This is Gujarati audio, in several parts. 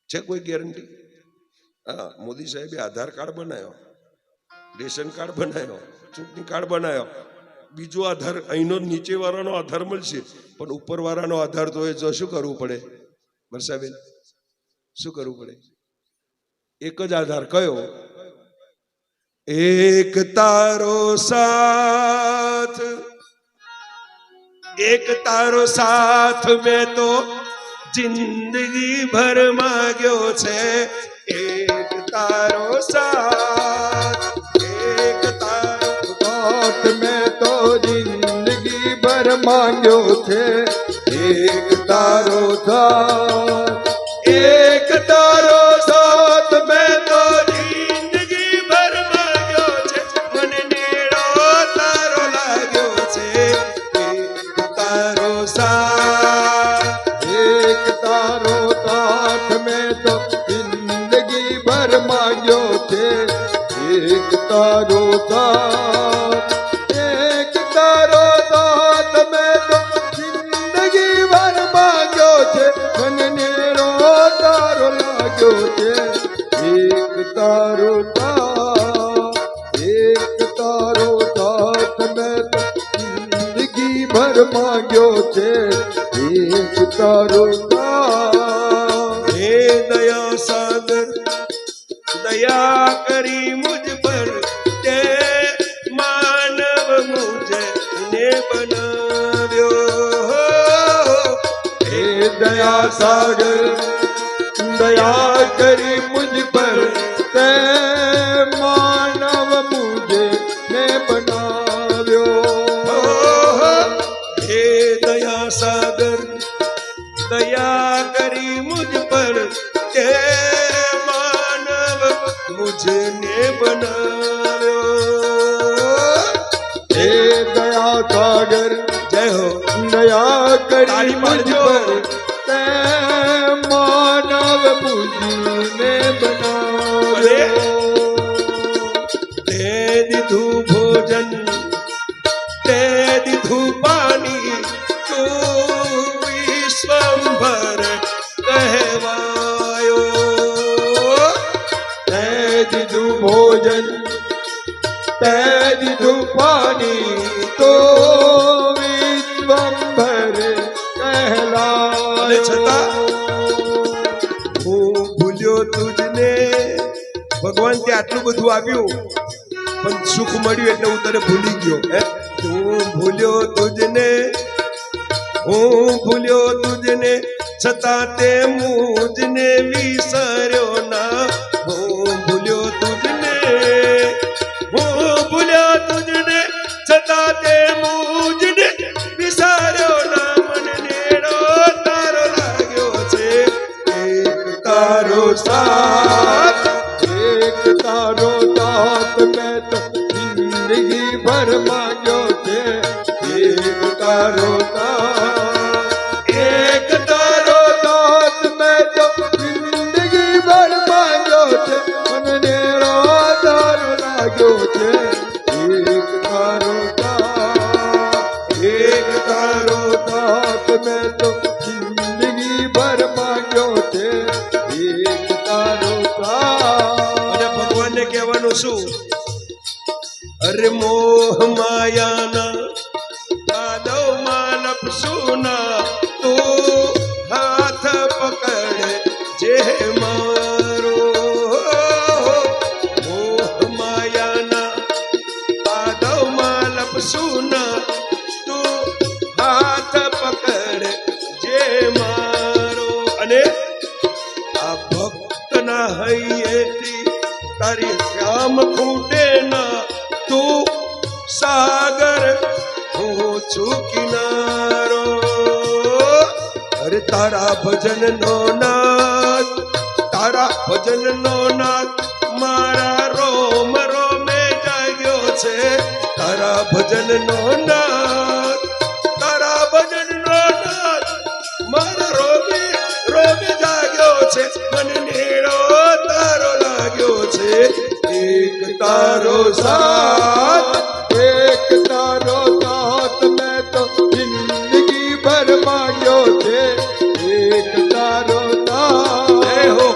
છે કોઈ ગેરંટી? હા, મોદી સાહેબે આધાર કાર્ડ બનાવ્યો, રેશન કાર્ડ બનાવ્યો, ચૂંટણી કાર્ડ બનાવ્યો, બીજો આધાર અહીંનો નીચે વાળાનો આધાર મળશે, પણ ઉપર વાળાનો આધાર તો એ જો શું કરવું પડે વર્ષાબેન? શું કરવું પડે? એક જ આધાર કયો? એક તારો સાથ, એક તારો સાથ મેં તો જિંદગી ભર માંગ્યો છે, એક તારો સાથ, એક તારો સાથ મેં તો જિંદગી ભર માંગ્યો છે, એક તારો સાથ, એક તારો સાથ મેં તો જિંદગી ભર માંગ્યો છે, મને નેડો તારો લાગ્યો છે, એક તારો સાથ, એક તારો સાથ મેં તો જિંદગી ભર માંગ્યો છે, એક તારો સાથ, એક તારો સાથ મેં તો જિંદગી ભર માંગ્યો છે, મને નેરો તારો લાગ્યો છે, એક તારો સાથ, એક તારો સાથ મેં તો જિંદગી ભર માંગ્યો છે, એક તારો સાથ. હે દયા સાગર દયા કરી મુझ પર, તે માનવ મુझे ને બનાવ્યો, હે દયા સાગર દયા કરી મુझ પર, તે માનવ મુझे ને બનાવ્યો. હે દયા સાગર દયા કરી મુझ પર, તે માનવ મુझને બનાવ્યો. હે દયા સાગર જય હો. દયા કરી તાળી મુझ પાડજો. પર, તે માનવ મુझને બનાવ્યો. તે દીધું ભોજન, તે દીધું પાણી, તું વિશ્વંભર કહેવાયો. તે દીધું ભોજન, તે દીધું પાણી, તો વિશ્વંભર અને છતાં કહેલાયો. હું ભૂલ્યો તુજને. ભગવાન તે આટલું બધું આવ્યું પણ સુખ મળ્યું એટલે હું તને ભૂલી ગયો. હું ભૂલ્યો તુજને, હું ભૂલ્યો તુજને, છતાં તે મુજને વિસર્યો ના. હું ભૂલ્યો તુજને, હું ભૂલ્યો તુજને, છતાં તે મુજને વિસર્યો ના. મને નેડો તારો લાગ્યો છે, એક તારો સાથ, એક તારો સાથ મેં તો જિંદગી ભર માંગ્યો છે, એક તારો સાથ, એક તારો સાથ મેં તો જિંદગી ભર માંગ્યો છે, મને નેરો તારો લાગ્યો છે, એક તારો સાથ, એક તારો સાથ મેં તો જિંદગી ભર માંગ્યો છે, એક તારો સાથ. અને ભગવાનને કહેવાનું શું? અરે મોહ માયાના પાદવમાં લપસુના, તું હાથ પકડ જે મારો. મોહ માયાના પાદવમાં લપસુના, તું હાથ પકડ જે મારો. અને આ ભક્તના હૈયેથી તારી શ્યામ ખૂટે ના. તું સાગર, હું છું કિનારો. અરે તારા ભજનનો નાદ, તારા ભજનનો નાદ મારા રોમ રોમે જાગ્યો છે. તારા ભજનનો નાદ, તારા ભજનનો નાદ મારા રોમે રોમે જાગ્યો છે. મને નેડો તારો લાગ્યો છે, એક તારો સાથ, એક તારો સાથ મેં તો જિંદગી ભર માંગ્યો છે, એક તારો સાથ. હો.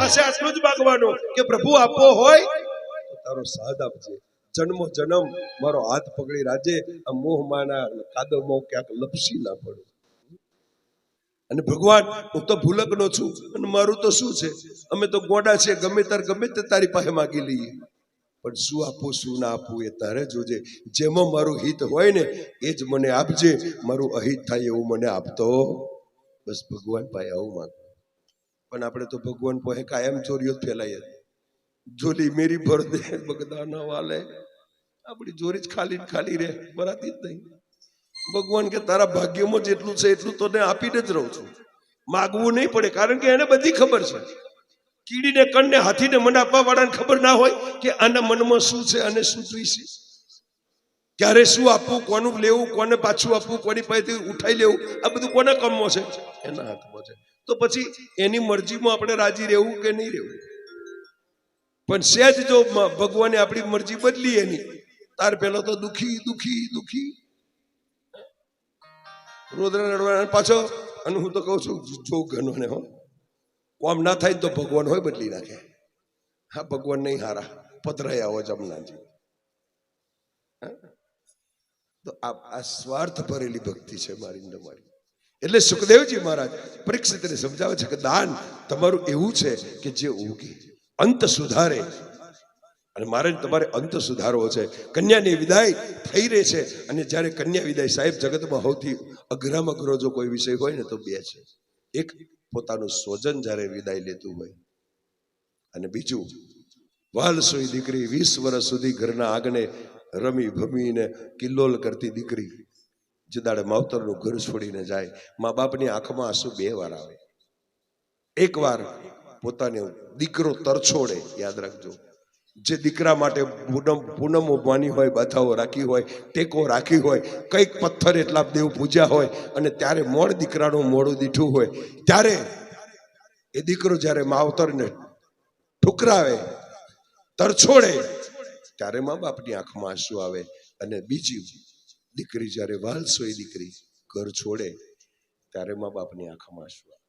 પાસે આટલું જ માગવાનું કે પ્રભુ આપવો હોય તો તારો સાથ આપજે, જન્મો જન્મ મારો હાથ પકડી રાજે, આ મોહ માના કાદવમાં ક્યાંક લપસી ના પડું. અને ભગવાન હું તો ભૂલકનો છું અને મારું તો શું છે, અમે તો ગોડા છે, ગમે તે તારી પાસે માગી લઈએ, પણ શું આપવું શું ના આપવું એ તારે જોજે. જેમાં મારું હિત હોય ને એ જ મને આપજે, મારું અહિત થાય એવું મને આપતો. બસ ભગવાન પાસે આવું માંગ. પણ આપણે તો ભગવાન પાસે કાયમ ચોરીઓ જ ફેલાય. જોલી મેરી ભર દે બગદાના વાલે, આપણી જોરી જ ખાલી રહે, બરાતી જ નહીં. ભગવાન કે તારા ભાગ્યમાં જેટલું છે એટલું તને આપીને જ રહું છું, માગવું નહીં પડે, કારણ કે એને બધી ખબર છે. કીડીને કણને હાથીને મન આપવા વાળાને ખબર ના હોય કે આના મનમાં શું છે અને શું જોઈશે, ક્યારે શું આપવું, કોનું લેવું, કોને પાછું આપવું, કોની પાસેથી ઉઠાઈ લેવું, આ બધું કોના કામમાં છે, એના હાથમાં છે. તો પછી એની મરજીમાં આપણે રાજી રહેવું કે નહીં રહેવું. પણ સહેજ જો ભગવાને આપણી મરજી બદલી એની, તાર પેલો તો દુખી દુખી દુખી રોદરા રડવાના પાછો. અને હું તો કહું છું જો ઘનો ને હો કોમ ના થાય તો ભગવાન હોય બદલી નાખે. હા ભગવાન નહીં હારા પધરાયા આવો જમનાજી. તો આ સ્વાર્થ ભરેલી ભક્તિ છે મારી ને તમારી. એટલે સુખદેવજી મહારાજ પરીક્ષિતને સમજાવે છે કે દાન તમારું એવું છે કે જે ઉગે અંત સુધારે, અને મારે તમારે અંત સુધારવો છે. કન્યાની વિદાય થઈ રહી છે, અને જ્યારે કન્યા વિદાય, સાહેબ જગતમાં સૌથી અઘરામાં અઘરો જો કોઈ વિષય હોય ને તો બે છે. એક પોતાનું સ્વજન જ્યારે વિદાય લેતું હોય, અને બીજું વાલસોઈ દીકરી 20 વર્ષ સુધી ઘરના આંગણે રમી ભમીને કિલ્લોલ કરતી દીકરી જે દાડે માવતરનું ઘર છોડીને જાય, મા બાપની આંખમાં આંસુ 2 વાર આવે. એક વાર પોતાનો દીકરો તરછોડે, યાદ રાખજો, જે દીકરા માટે પૂનમ માની હોય, બાધાઓ રાખી હોય, ટેકો રાખી હોય, કંઈક પથ્થર એટલા દેવ પૂજ્યા હોય, અને ત્યારે મોડ દીકરાનું મોડું દીઠું હોય, ત્યારે એ દીકરો જ્યારે માવતરને ઠુકરાવે, તરછોડે, ત્યારે મા બાપની આંખમાં આંસુ આવે. અને બીજી દીકરી જ્યારે વાલસોઈ દીકરી ઘર છોડે ત્યારે મા બાપની આંખમાં આંસુ આવે.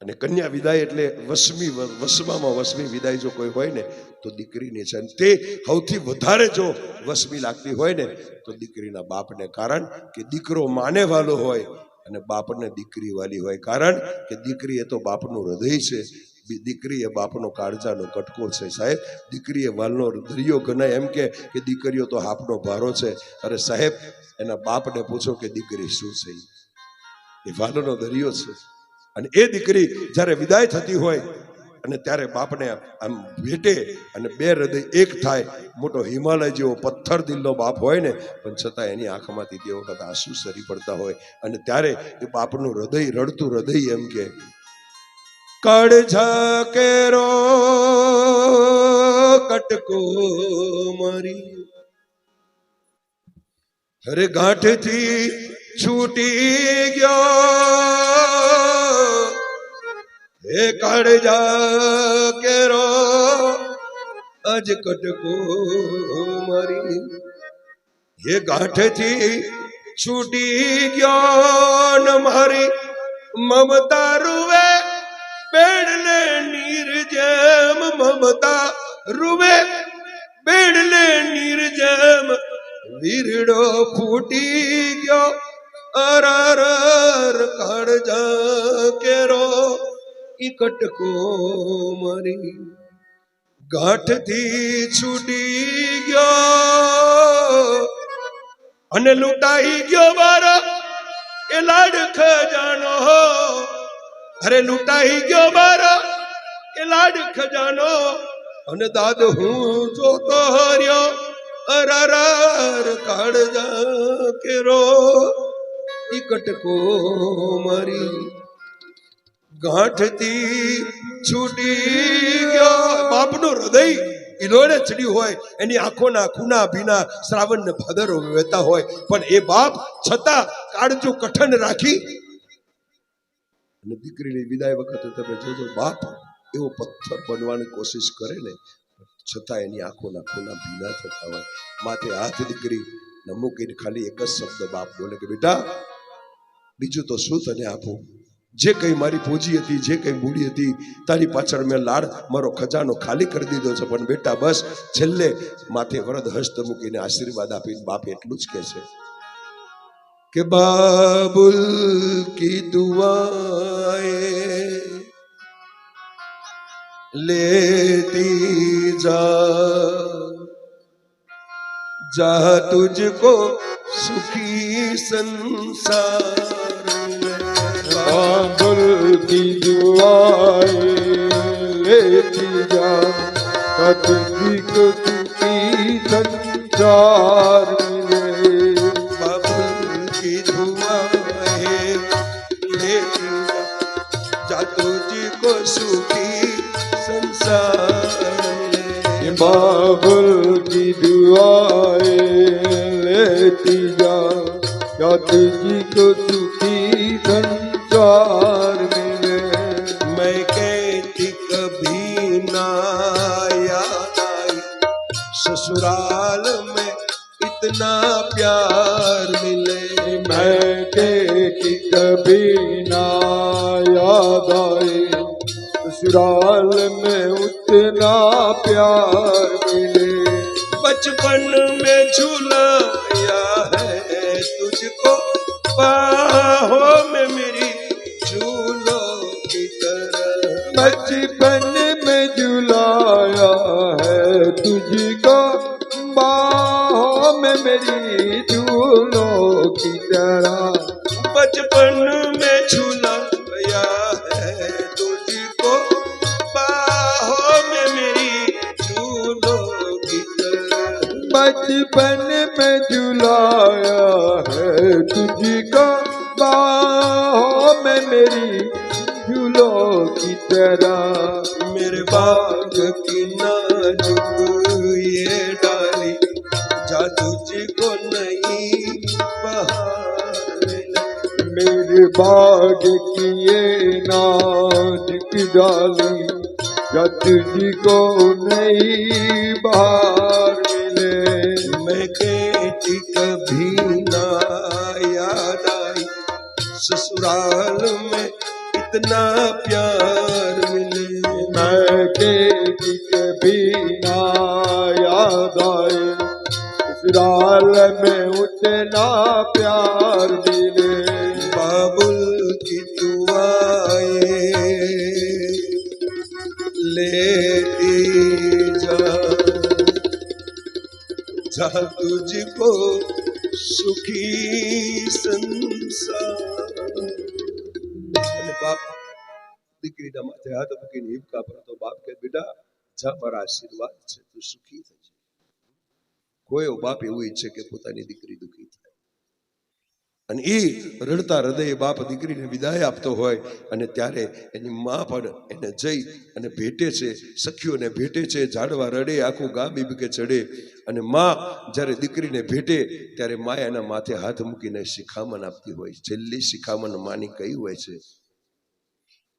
અને કન્યા વિદાય એટલે વસમી વિદાય જો કોઈ હોય ને તો દીકરીની છે. તે સૌથી વધારે જો વસમી લાગતી હોય ને તો દીકરીના બાપને, કારણ કે દીકરો માને વાલો હોય અને બાપને દીકરી વાલી હોય. કારણ કે દીકરી એ તો બાપનું હૃદય છે, દીકરી એ બાપનો કાળજાનો કટકો છે. સાહેબ દીકરી એ વાલનો દરિયો ગણાય. એમ કે દીકરીઓ તો હાપનો ભારો છે. અરે સાહેબ એના બાપને પૂછો કે દીકરી શું છે, એ વાલનો દરિયો છે. અને એ દીકરી જ્યારે વિદાય થતી હોય અને ત્યારે બાપને આમ ભેટે અને 2 હૃદય એક થાય, મોટો હિમાલય જેવો પથ્થર દિલનો બાપ હોય ને, પણ છતાં એની આંખમાંથી તે વખત આંસુ સરી પડતા હોય. અને ત્યારે એ બાપનું હૃદય, રડતું હૃદય એમ કે કાળજા કેરો કટકો મારી, હરે ગાંઠથી છૂટી ગયો, હે કાળજા કેરો અજ કટકો મારી, હે ગાંઠથી છૂટી ગયો ન મારી મમતા રૂવે બેડલે નીર જેમ, મમતા રૂવે બેડલે નીર જેમ, વીરડો ફૂટી ગયો અરર કાળજા કેરો ઈ કટકો મારી, ગાંઠથી છૂટી ગયો અને લૂંટાઈ ગયો મારો એ લાડ ખજાનો, અરે લૂંટાઈ ગયો મારો એ લાડ ખજાનો, અને દાદ હું જોતો હર્યો અરર કાળજા કેરો ઈ કટકો મારી, ગાંઠથી છૂટી ગયો. બાપનું હૃદય ઈલોડે ચડ્યું હોય, એની આંખોના ખૂના ભીના શ્રાવણ ને ભાદરો વહેતા હોય, પણ એ બાપ છતાં કાળજું કઠણ રાખી અને દીકરીની વિદાય વખતે તમે જોજો, બાપ એવો પથ્થર બનવાની કોશિશ કરે ને, છતાં એની આંખોના ખૂના ભીના થતા હોય. માથે હાથ દીકરી મૂકીને ખાલી એક જ શબ્દ બાપ બોલે કે બેટા બીજું તો શું તને આપું, જે કંઈ મારી પૂંજી હતી, જે કંઈ મૂડી હતી, તારી પાછળ મેં લાડ મારો ખજાનો ખાલી કરી દીધો છે, પણ બેટા બસ છેલ્લે માથે વરદ હસ્ત મૂકીને આશીર્વાદ આપીને બાપ એટલું જ કહે છે કે બાબુલ કી દુઆએ लेती जा तुझको सुखी संसार में। बाबुल की दुआएं लेती जा तुझको सुखी संसार में। बाबुल की दुआएं लेती जा तुझको सुखी बाबुल की दुआएं लेती जा तुझको सुखी संसार मिले। मैं कहती कभी ना याद आई ससुराल में इतना प्यार मिले। मैं कहती कभी ना याद आई ससुराल में उतना प्यार मिले। बचपन में झूलाया है तुझको बाहों में मेरी झूलों की तरह। बचपन में झुलाया है तुझको बाहों में मेरी झूलों की तरह। बचपन में झूलाया है तुझको बाहों में मेरी झूलों की तरह। बचपन में झुलाया है तुझको बाहों में मेरी झूलों की तरह। मेरे बाग की नाजुक ये डाली जा तुझको नहीं बहार मिले। मेरे बाग की ये नाजुक डाली जा तुझको नहीं बहार मिले। मैं कहती कभी ना याद आई ससुराल में इतना प्यार मिले। मैं कहती कभी ना याद आए ससुराल में उतना प्यार मिले। बाबुल की दुआएं लेती जा तुझको सुखी संसार। અને બાપ દીકરીના માથે હાથ મૂકીને હિબકા ભરતો બાપ કે બેટા જા મારા આશીર્વાદ છે, તું સુખી થજે. કોઈ બાપ એવું ઈચ્છે કે પોતાની દીકરી દુઃખી થાય, અને એ રડતા હૃદયે બાપ દીકરીને વિદાય આપતો હોય અને ત્યારે એની મા પણ એને જઈ અને ભેટે છે, સખીઓને ભેટે છે, ઝાડવા રડે, આખું ગામ બીબકે ચડે, અને મા જ્યારે દીકરીને ભેટે ત્યારે મા એના માથે હાથ મૂકીને શિખામણ આપતી હોય. છેલ્લી શિખામણ માની કઈ હોય છે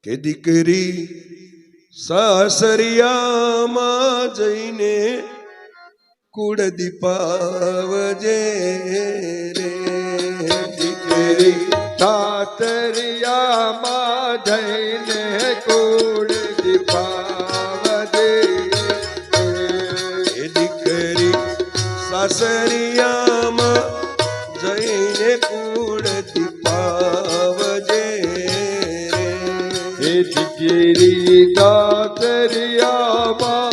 કે દીકરી સાસરિયામાં જઈને કુળ દીપાવજે રે. દીકરી સાસરિયામાં જઈને કુળ દીપાવજે. એ દીકરી સાસરિયામાં જઈને કુળ દીપાવજે રે. એ દીકરી સાસરિયામાં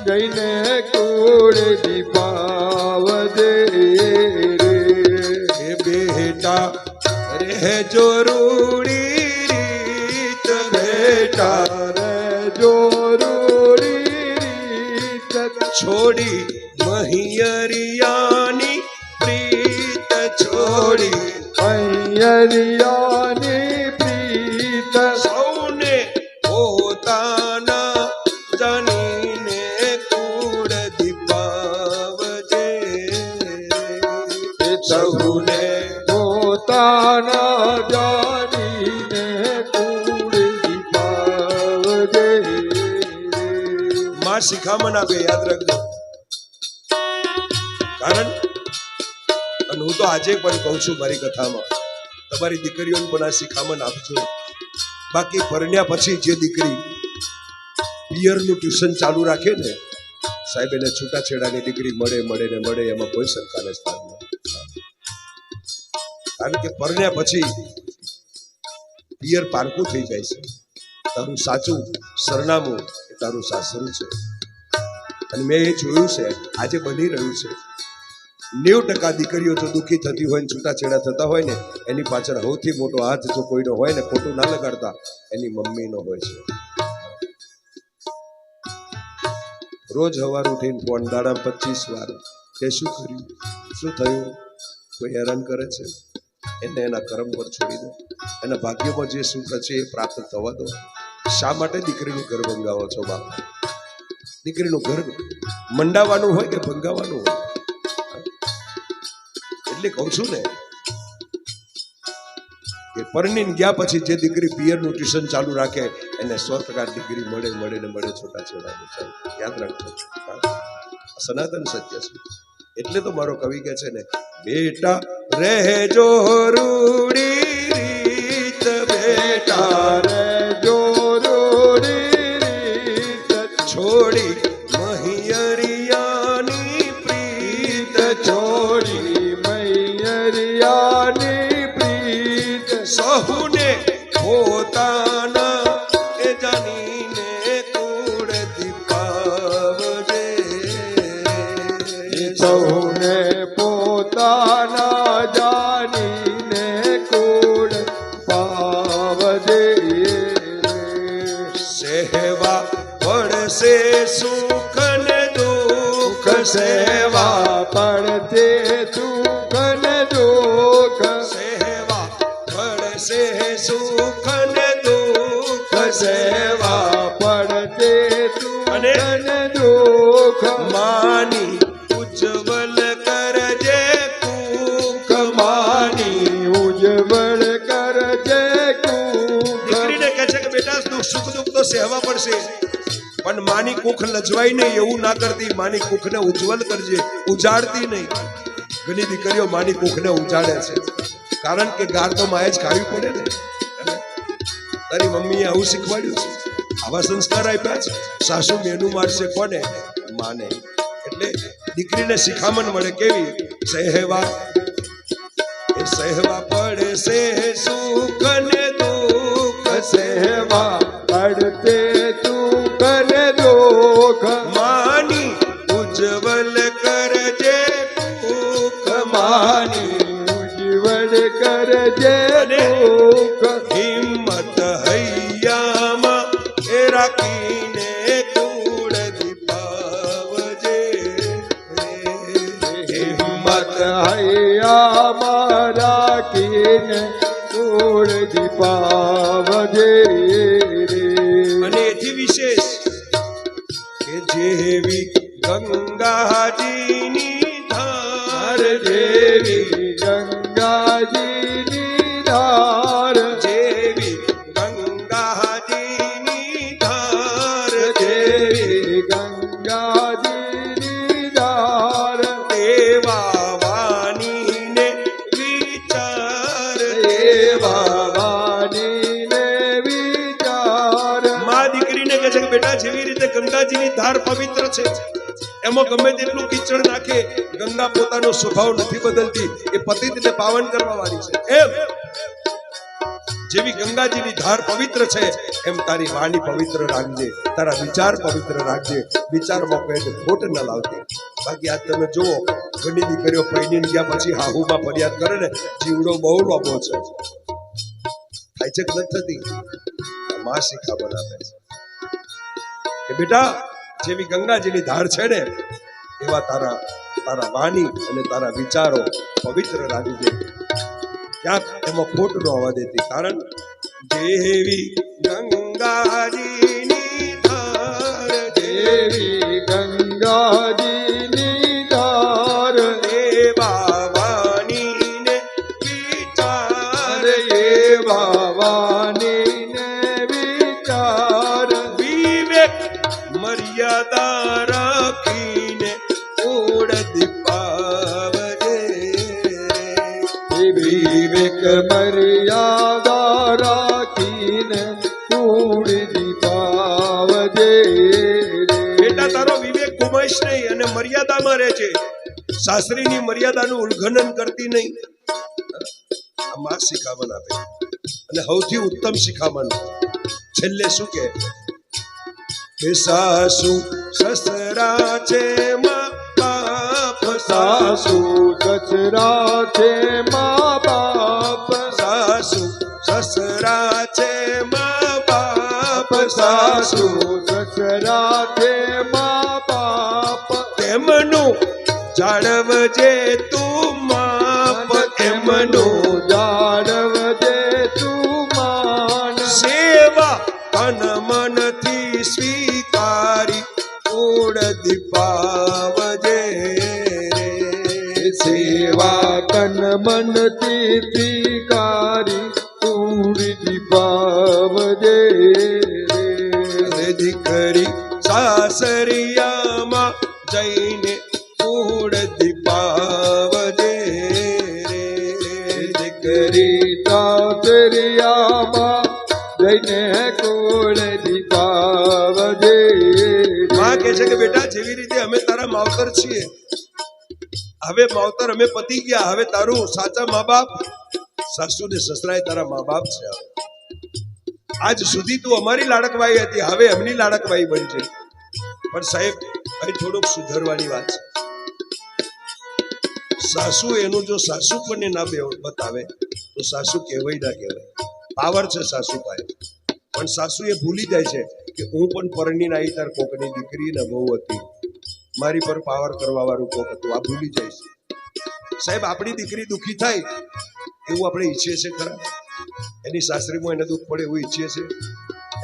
જઈને કુળ દીપાવજે રે. એ બેટા રહેજો રૂડી રીત, બેટા રહેજો રૂડી રીત, છોડી મહિયરિયાની પ્રીત છોડી. મૈયરિયાની પ્રીત સૌને પોતાના જાણીને કુળ દીપાવજે રે. સૌને પોતાના જાણીને કુળ દીપાવજે. માં શિખામણ આપે, યાદ રાખજો. કારણ અને હું તો આજે પણ કહું છું મારી કથામાં, તમારી દીકરીઓને પણ આ શિખામણ આપજો બાકી પરણ્યા પછી જે દીકરી પિયરનું ટ્યુશન ચાલુ રાખે ને સાહેબ, એને છૂટાછેડાની ડિગ્રી મળે એમાં કોઈ શંકાને સ્થાન નથી. કારણ કે પરણ્યા પછી પિયર પારકું થઈ જાય છે. તારું સાચું સરનામું એ તારું સાસરું છે. અને મેં એ જોયું છે, આજે બની રહ્યું છે. 90% દીકરીઓ જો દુઃખી થતી હોય ને છૂટાછેડા થતા હોય ને એની પાછળ સૌથી મોટો હાથ જો કોઈનો હોય ને, ખોટું ના લગાડતા, એની મમ્મીનો હોય છે. રોજ સવાર ઉઠીને ફોન, દાડા 25 વાર કે શું કર્યું, શું થયું, કોઈ હેરાન કરે છે, એને એના કર્મ પર છોડી દો. એના ભાગ્યમાં જે સુખ છે એ પ્રાપ્ત થવા દો. શા માટે દીકરીનું ઘર ભંગાવો છો બાપ? દીકરીનું ઘર મંડાવાનું હોય કે ભંગાવાનું હોય? એટલે કહું છું ને કે પરણીને ગયા પછી જે દીકરી પિયરનું ટ્યુશન ચાલુ રાખે એને 100% ડિગ્રી મળે છૂટાછેડાનું. યાદ રાખજો, સનાતન સત્ય છે. એટલે તો મારો કવિ કહે છે ને, બેટા રહેજો રૂડી રીત, બેટા રહેજો રૂડી રીત, છોડી મહિયરિયાની પ્રીત, છોડી મૈયરિયાની પ્રીત, સહુને પોતાના એ જાણીને કુળ દીપાવજે. સૌને પોતાના જાણીને કુળ પાવજે. સેવા પડશે સુખ ને દુઃખ, સેવા પડતે સુખ ને દુઃખ, સેવા પડશે સુખ ને દુઃખ, સેવા પડતે સુખ અને ને દુઃખ, માની ઉજ્જવલ કરજે કુખ, માની ઉજ્જવળ કરજે કુખ. દીકરીને કહે છે કે બેટા સુખ દુઃખ તો સહેવા પડશે, પણ માની કુખ લજવાય નહીં એવું ના કરતી. માની કુખને ઉજ્જવલ કરજે, ઉજાડતી નહીં. ઘણી દીકરીઓ માની કુખને ઉજાડે છે, કારણ કે ગાર તો માએ જ ખાવી પડે ને. તારી મમ્મીએ આવું શીખવાડ્યું છે, આવા સંસ્કાર આપ્યા છે. સાસુ મેનું મારશે કોને? માને. એટલે દીકરીને શિખામણ મળે કેવી? સહેવા, એ સહેવા પડશે સુખ ને દુઃખ, સેવા પડતે સુખ ને દુઃખ, માની ઉજ્જવલ કરજે કુખ, માની ઉજ્જવળ કરજે અને કુખ. હિંમત હૈયામાં એ રાખીને કુળ દીપાવજે. હિંમત હૈયામાં રાખીને કુળ દીપાવજે. અને એથી વિશેષ કે જેવી ગંગાજીની ધાર, જેવી ગંગાજીની ધાર, જેવી ગંગાજીની ધાર, જેવી ગંગાજીની ધાર, દેવા વાણીને વિચાર, એવા વાણીને વિચાર. મા દીકરીને કહે છે કે બેટા જેવી રીતે ગંગાજીની ધાર પવિત્ર છે, એમાં ગમે તેટલું કીચડ નાખે, ગંગા પોતાનો સ્વભાવ નથી બદલતી, એ પતિતને પાવન કરવા વાળી છે. એમ જેવી ગંગાજીની ધાર પવિત્ર છે એમ તારી વાણી પવિત્ર રાખજે, તારા વિચાર પવિત્ર રાખજે. વિચારમાં કોઈ ખોટ ન લાવતી. બાકી આજ તમે જુઓ, ઘણી દીકરીઓ પૈણીને ગયા પછી હાહુમાં ફરિયાદ કરે ને, જીવડો બહુ લોભો છે. થાય છે કે નથી થતી? માં શિખામણ આપે છે કે બેટા જેવી ગંગાજીની ધાર છે ને એવા તારા વાણી અને તારા વિચારો પવિત્ર રાખજે. ક્યાંક એમાં ખોટ ન આવવા દેતી. કારણ જેવી ગંગાજીની ધાર, દેવી ગંગાજીની ધાર, દેવા વાણીને વિચાર, એવા વાણીને વિચાર, વિવેક મર્યાદા રાખીને કુળ દીપાવજે. વિવેક મર્યાદા રાખીને મર્યાદામાં રહે છે, સાસરીની મર્યાદાનું ઉલ્લંઘન કરતી નહીં. આ માં શિખામણ આપે. અને સૌથી ઉત્તમ શિખામણ છેલ્લે શું કે સાસુ સસરા છે માં બાપ, સાસુ સસરા છે મા બાપ, સાસુ સસરા છે માં બાપ, સાસુ સાસુ સસરા છે મા બાપ, તેમનું જાળવજે તું માપ, એમનું જાળવજે તું માન, સેવા તન મનથી સ્વીકારી કુળ દીપાવજે રે. સેવા તન મનથી સ્વીકારી પૂરી દીપાવજે રે દીકરી સાસરિયામાં જઈને કુળ દીપાવજે રે. કરી સાસરિયામાં જઈને કોળ દીપાવજે માં કહે છે કે બેટા જેવી રીતે અમે તારા માવતર છીએ, હવે માવતર અમે પતી ગયા, હવે તારું સાચા મા બાપ સાસુ ને સસરા એ તારા મા બાપ છે. આજ સુધી તું અમારી લાડકવાઈ હતી, હવે એમની લાડકવાઈ બનશે. પણ સાહેબ અહીં થોડુંક સુધરવાની વાત છે. સાસુ એનું જો સાસુ પણ ના બતાવે તો સાસુ કહેવાય ના કહેવાય. પાવર છે સાસુ પાસે, પણ સાસુ એ ભૂલી જાય છે કે હું પણ પરણીને આવી તાર કોકની દીકરી ને બહુ હતી, મારી પર પાવર કરવા વાળું કોક હતું. આ ભૂલી જાય છે. સાહેબ આપણી દીકરી દુઃખી થાય એવું આપણે ઈચ્છીએ છીએ ખરા? એની સાસરીમાં એને દુઃખ પડે એવું ઈચ્છીએ છીએ?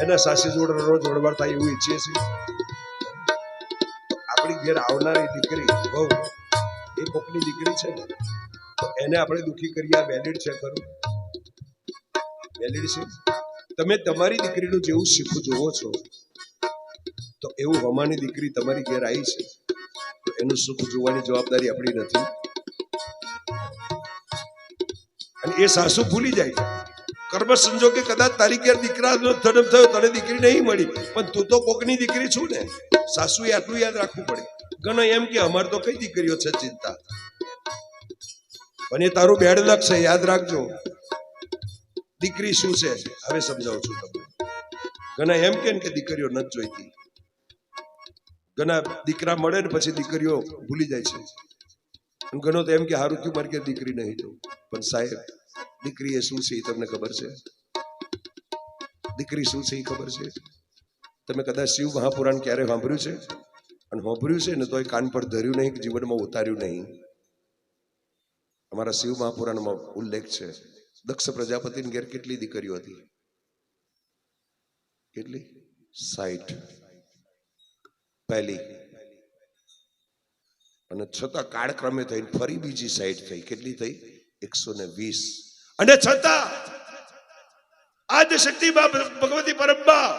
એના સાસરી જોડે રોજ વડવાર થાય એવું ઈચ્છીએ છીએ? આપણી ઘેર આવનારી દીકરી બહુ એ કોકની દીકરી છે ને, તો એને આપણે દુઃખી કરીએ આ વેલિડ છે ખરું? વેલિડ છે? તમે તમારી દીકરીનું જેવું શીખું જોવો છો તો એવું હમાની દીકરી તમારી ઘેર આવી છે તો એનું સુખ જોવાની જવાબદારી આપણી નથી? અને એ સાસુ ભૂલી જાય છે. કર્મ સંજોગે કદાચ તારી ઘેર દીકરાનો જન્મ થયો, તને દીકરી નહીં મળી, પણ તું તો કોકની દીકરી છું ને. સાસુએ આટલું યાદ રાખવું પડે. ઘણા એમ કે અમાર તો કઈ દીકરીઓ છે ચિંતા, પણ એ તારું બેડ લક છે, યાદ રાખજો. દીકરી શું છે હવે સમજાવું છું તમને. ઘણા એમ કે દીકરીઓ નથી જોઈતી, ઘણા દીકરા મળે ને પછી દીકરીઓ ભૂલી જાય છે. ઘણો તો એમ કે હારું થયું મારી કે દીકરી નહીં જોઉં. પણ સાહેબ દીકરી એ શું છે એ તમને ખબર છે? દીકરી શું છે એ ખબર છે? તમે કદાચ શિવ મહાપુરાણ ક્યારે સાંભળ્યું છે? અને સાંભળ્યું છે ને તો એ કાન પર ધર્યું નહીં, જીવનમાં ઉતાર્યું નહીં. અમારા શિવ મહાપુરાણમાં ઉલ્લેખ છે. દક્ષ પ્રજાપતિની ઘેર કેટલી દીકરીઓ હતી? કેટલી? 60. પહેલી, અને છતાં કાળક્રમે થઈને ફરી બીજી 60 થઈ. કેટલી થઈ? 120. અને છતાં આદ્ય શક્તિ ભગવતી પરમ્બા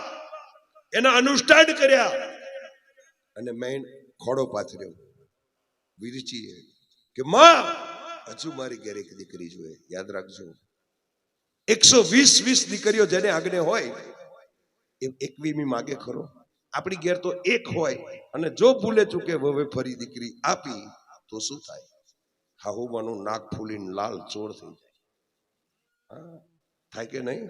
એના અનુષ્ઠાન કર્યા અને મેં ખોડો પાથર્યો વિરચીએ કે માં હજુ મારી ઘેર એક દીકરી જોઈએ. યાદ રાખજો 120 દીકરીઓ જેને આગળ હોય એ 21મી માગે ખરો? આપણી ઘેર તો એક હોય અને જો ભૂલે ચૂકે હવે ફરી દીકરી આપી તો શું થાય? હાહુમાનું નાક ફૂલીને લાલ ચોર થઈ જાય. હા થાય કે નહીં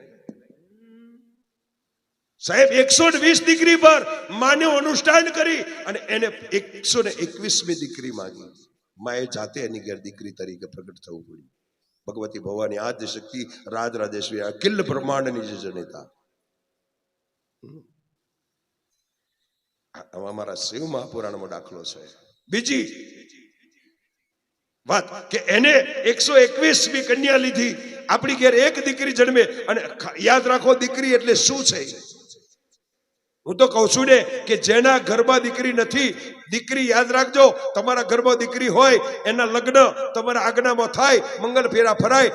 સાહેબ? 120 દીકરી પર માને અનુષ્ઠાન કરી અને એને 121મી દીકરી માંગી. માએ જાતે એની ઘેર દીકરી તરીકે પ્રગટ થવું પડ્યું. ભગવતી ભવાની આદ્ય શક્તિ રાજ રાજેશ્વરી અખિલ બ્રહ્માંડની જે જનેતા. અમારા શિવ મહાપુરાણમાં દાખલો છે. બીજી વાત કે એને 121મી કન્યા લીધી, આપણી ઘેર એક દીકરી જન્મે. અને યાદ રાખો દીકરી એટલે શું છે? હું તો કહું છું ને કે જેના ઘરમાં દીકરી નથી, દીકરી યાદ રાખજો, તમારા ઘરમાં દીકરી હોય એના લગ્ન તમારા આજ્ઞામાં થાય, મંગળ ફેરા ફરાય,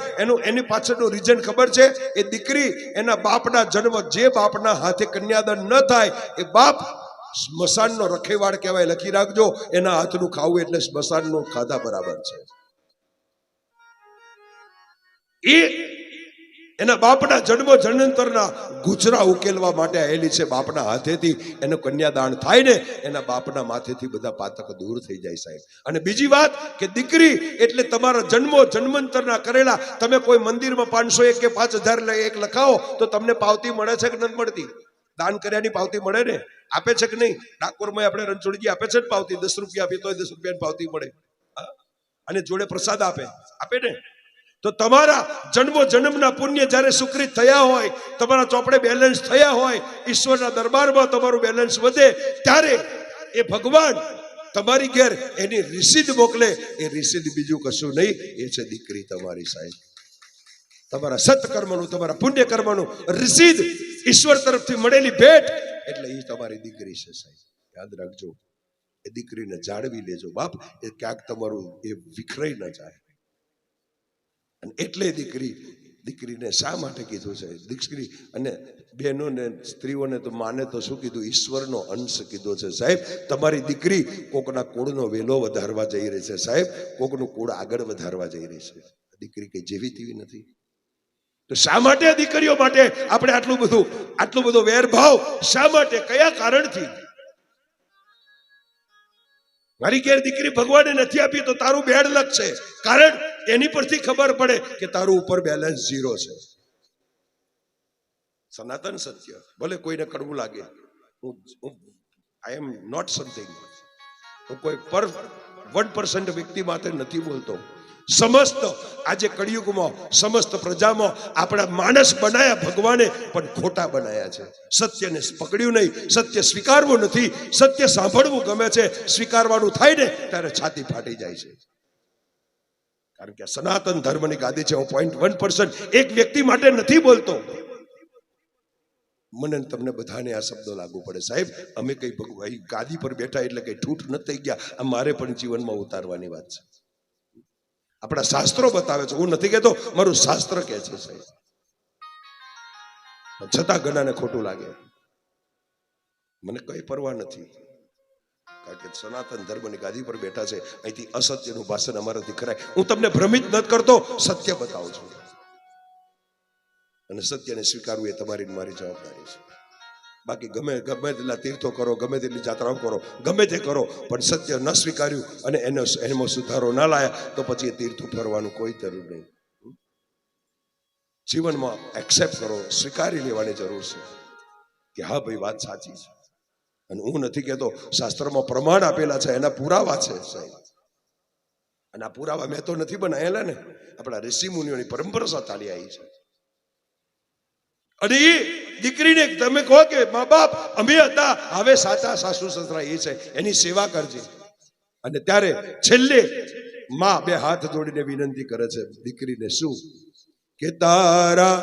એની પાછળનું રીઝન ખબર છે? એ દીકરી એના બાપના જન્મ, જે બાપના હાથે કન્યાદાન ન થાય એ બાપ સ્મશાનનો રખેવાળ કહેવાય. લખી રાખજો, એના હાથનું ખાવું એટલે સ્મશાનનો ખાધા બરાબર છે. એ એના બાપના જન્મ જન્માંતરના ગુજરા ઉકેલવા માટે આવેલી છે. બાપના હાથેથી એનું કન્યાદાન થાય ને એના બાપના માથેથી બધા પાતક દૂર થઈ જાય સાહેબ. અને બીજી વાત કે દીકરી એટલે તમારા જન્માંતરના કરેલા. તમે કોઈ મંદિરમાં 501 કે 5001 લખાવો તો તમને પાવતી મળે છે કે નથી મળતી? દાન કર્યાની પાવતી મળે ને? આપે છે કે નહીં? ડાકોરમાં આપણે રણછોડજી આપે છે ને પાવતી, 10 રૂપિયા આપી તો 10 રૂપિયાની પાવતી મળે. અને જોડે પ્રસાદ આપે ને. તો તમારા જન્મના પુણ્ય જ્યારે સુકૃત થયા હોય, તમારા ચોપડે બેલેન્સ થયા હોય, ઈશ્વરના દરબારમાં તમારું બેલેન્સ વધે, ત્યારે એ ભગવાન તમારી ઘેર એની રિસીદ મોકલે. એ રિસીદ બીજું કશું નહીં, એ છે દીકરી તમારી સાહેબ. તમારા સત્કર્મનું, તમારા પુણ્ય કર્મનું રિસીદ, ઈશ્વર તરફથી મળેલી ભેટ, એટલે એ તમારી દીકરી છે સાહેબ. યાદ રાખજો, એ દીકરીને જાળવી લેજો બાપ. એ ક્યાંક તમારું એ વિખરાઈ ન જાય. અને એટલે દીકરીને શા માટે કીધું છે? દીકરી અને બહેનોને, સ્ત્રીઓને તો માને તો શું કીધું? ઈશ્વરનો અંશ કીધો છે સાહેબ. તમારી દીકરી કોકના કુળનો વેલો વધારવા જઈ રહી છે સાહેબ. કોકનું કુળ આગળ વધારવા જઈ રહી છે. દીકરી કઈ જેવી તેવી નથી. તો શા માટે દીકરીઓ માટે આપણે આટલું બધો વેરભાવ શા માટે? કયા કારણથી? મારી ઘેર દીકરી ભગવાને નથી આપી તો તારું બેડ લક છે. કારણ એની પરથી ખબર પડે કે તારું ઉપર બેલેન્સ 0 છે. સનાતન સત્ય ભલે કોઈને કડવું લાગે, આઈ એમ નોટ સમથિંગ. હું કોઈ 1% વ્યક્તિ માટે નથી બોલતો. સમસ્ત આજે કળિયુગમાં સમસ્ત પ્રજામાં આપણા માણસ બનાયા ભગવાને, પણ ખોટા બનાયા છે. સત્યને પકડ્યું નહીં, સત્ય સ્વીકારવું નથી. સત્ય સાંભળવું ગમે છે, સ્વીકારવાનું થાય ને ત્યારે છાતી ફાટી જાય છે. કારણ કે સનાતન ધર્મની ગાદી છે. હું 0.1% એક વ્યક્તિ માટે નથી બોલતો. મને તમને બધાને આ શબ્દો લાગુ પડે સાહેબ. અમે કઈ ગાદી પર બેઠા એટલે કઈ ઠૂઠ ન થઈ ગયા. આ મારે પણ જીવનમાં ઉતારવાની વાત છે. આપણા શાસ્ત્રો બતાવે છે, હું નથી કહેતો, મારું શાસ્ત્ર કહે છે સાહેબ. છતાં ઘણાને ખોટું લાગે. મને કઈ પરવા નથી, કારણ કે સનાતન ધર્મની ગાદી પર બેઠા છે. અહીંથી અસત્યનું ભાષણ અમારાથી કરાય. હું તમને ભ્રમિત નથી કરતો, સત્ય બતાવું છું. અને સત્યને સ્વીકારવું એ તમારી મારી જવાબદારી છે. બાકી ગમે તેટલા તીર્થો કરો, ગમે તેટલી જાત્રાઓ કરો, ગમે તે કરો, પણ સત્ય ન સ્વીકાર્યું અને એમાં સુધારો ના લાયા તો પછી એ તીર્થો ફરવાનું કોઈ જરૂર નહીં. જીવનમાં એક્સેપ્ટ કરો, સ્વીકારી લેવાની જરૂર છે કે હા ભાઈ વાત સાચી છે. અને હું નથી કહેતો, શાસ્ત્રમાં પ્રમાણ આપેલા છે, એના પુરાવા છે સાહેબ. અને આ પુરાવા મેં તો નથી બનાવેલા ને, આપણા ઋષિ મુનિઓની પરંપરા ચાલી આવી છે. અને એ દીકરીને તમે કહો કે મા બાપ અમે હતા, હવે સાચા સાસુ સસરા એ છે, એની સેવા કરજે. અને ત્યારે છેલ્લે માં 2 હાથ જોડીને વિનંતી કરે છે દીકરીને, શું કે તારા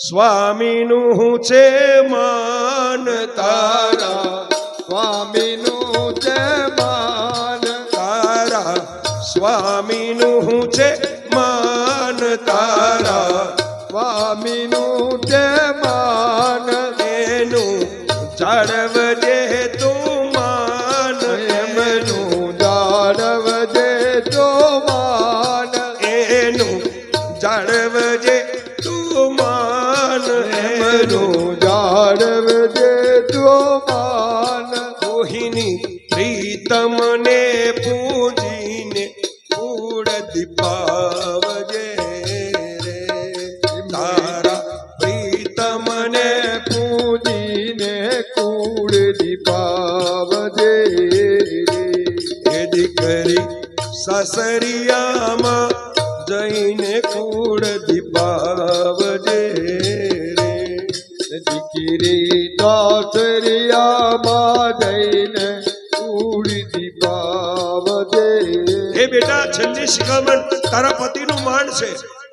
સ્વામીનું છે માન, તારા સ્વામીનું છે માન, તારા સ્વામીનું છે માન, તારા સ્વામીનું છે માન, એનું જાળવજે તું માન, એમનું જાળવજે તો માન, એનું જાળવજે તું માન, એમનું જાળવજે તો માન. મોહિની પ્રીતમને પૂજીને કુળ દીપાવજે રે, તારા પ્રીતમને પૂજીને કુળ દીપાવજે એ દીકરી સાસરિયામાં જઈને કુળ દીપાવજે રે, દીકરી દાસરિયામાં જઈને કુળ દીપાવજે. એ બેટા છેલ્લી શિખામણ તારા પતિનું માન છે,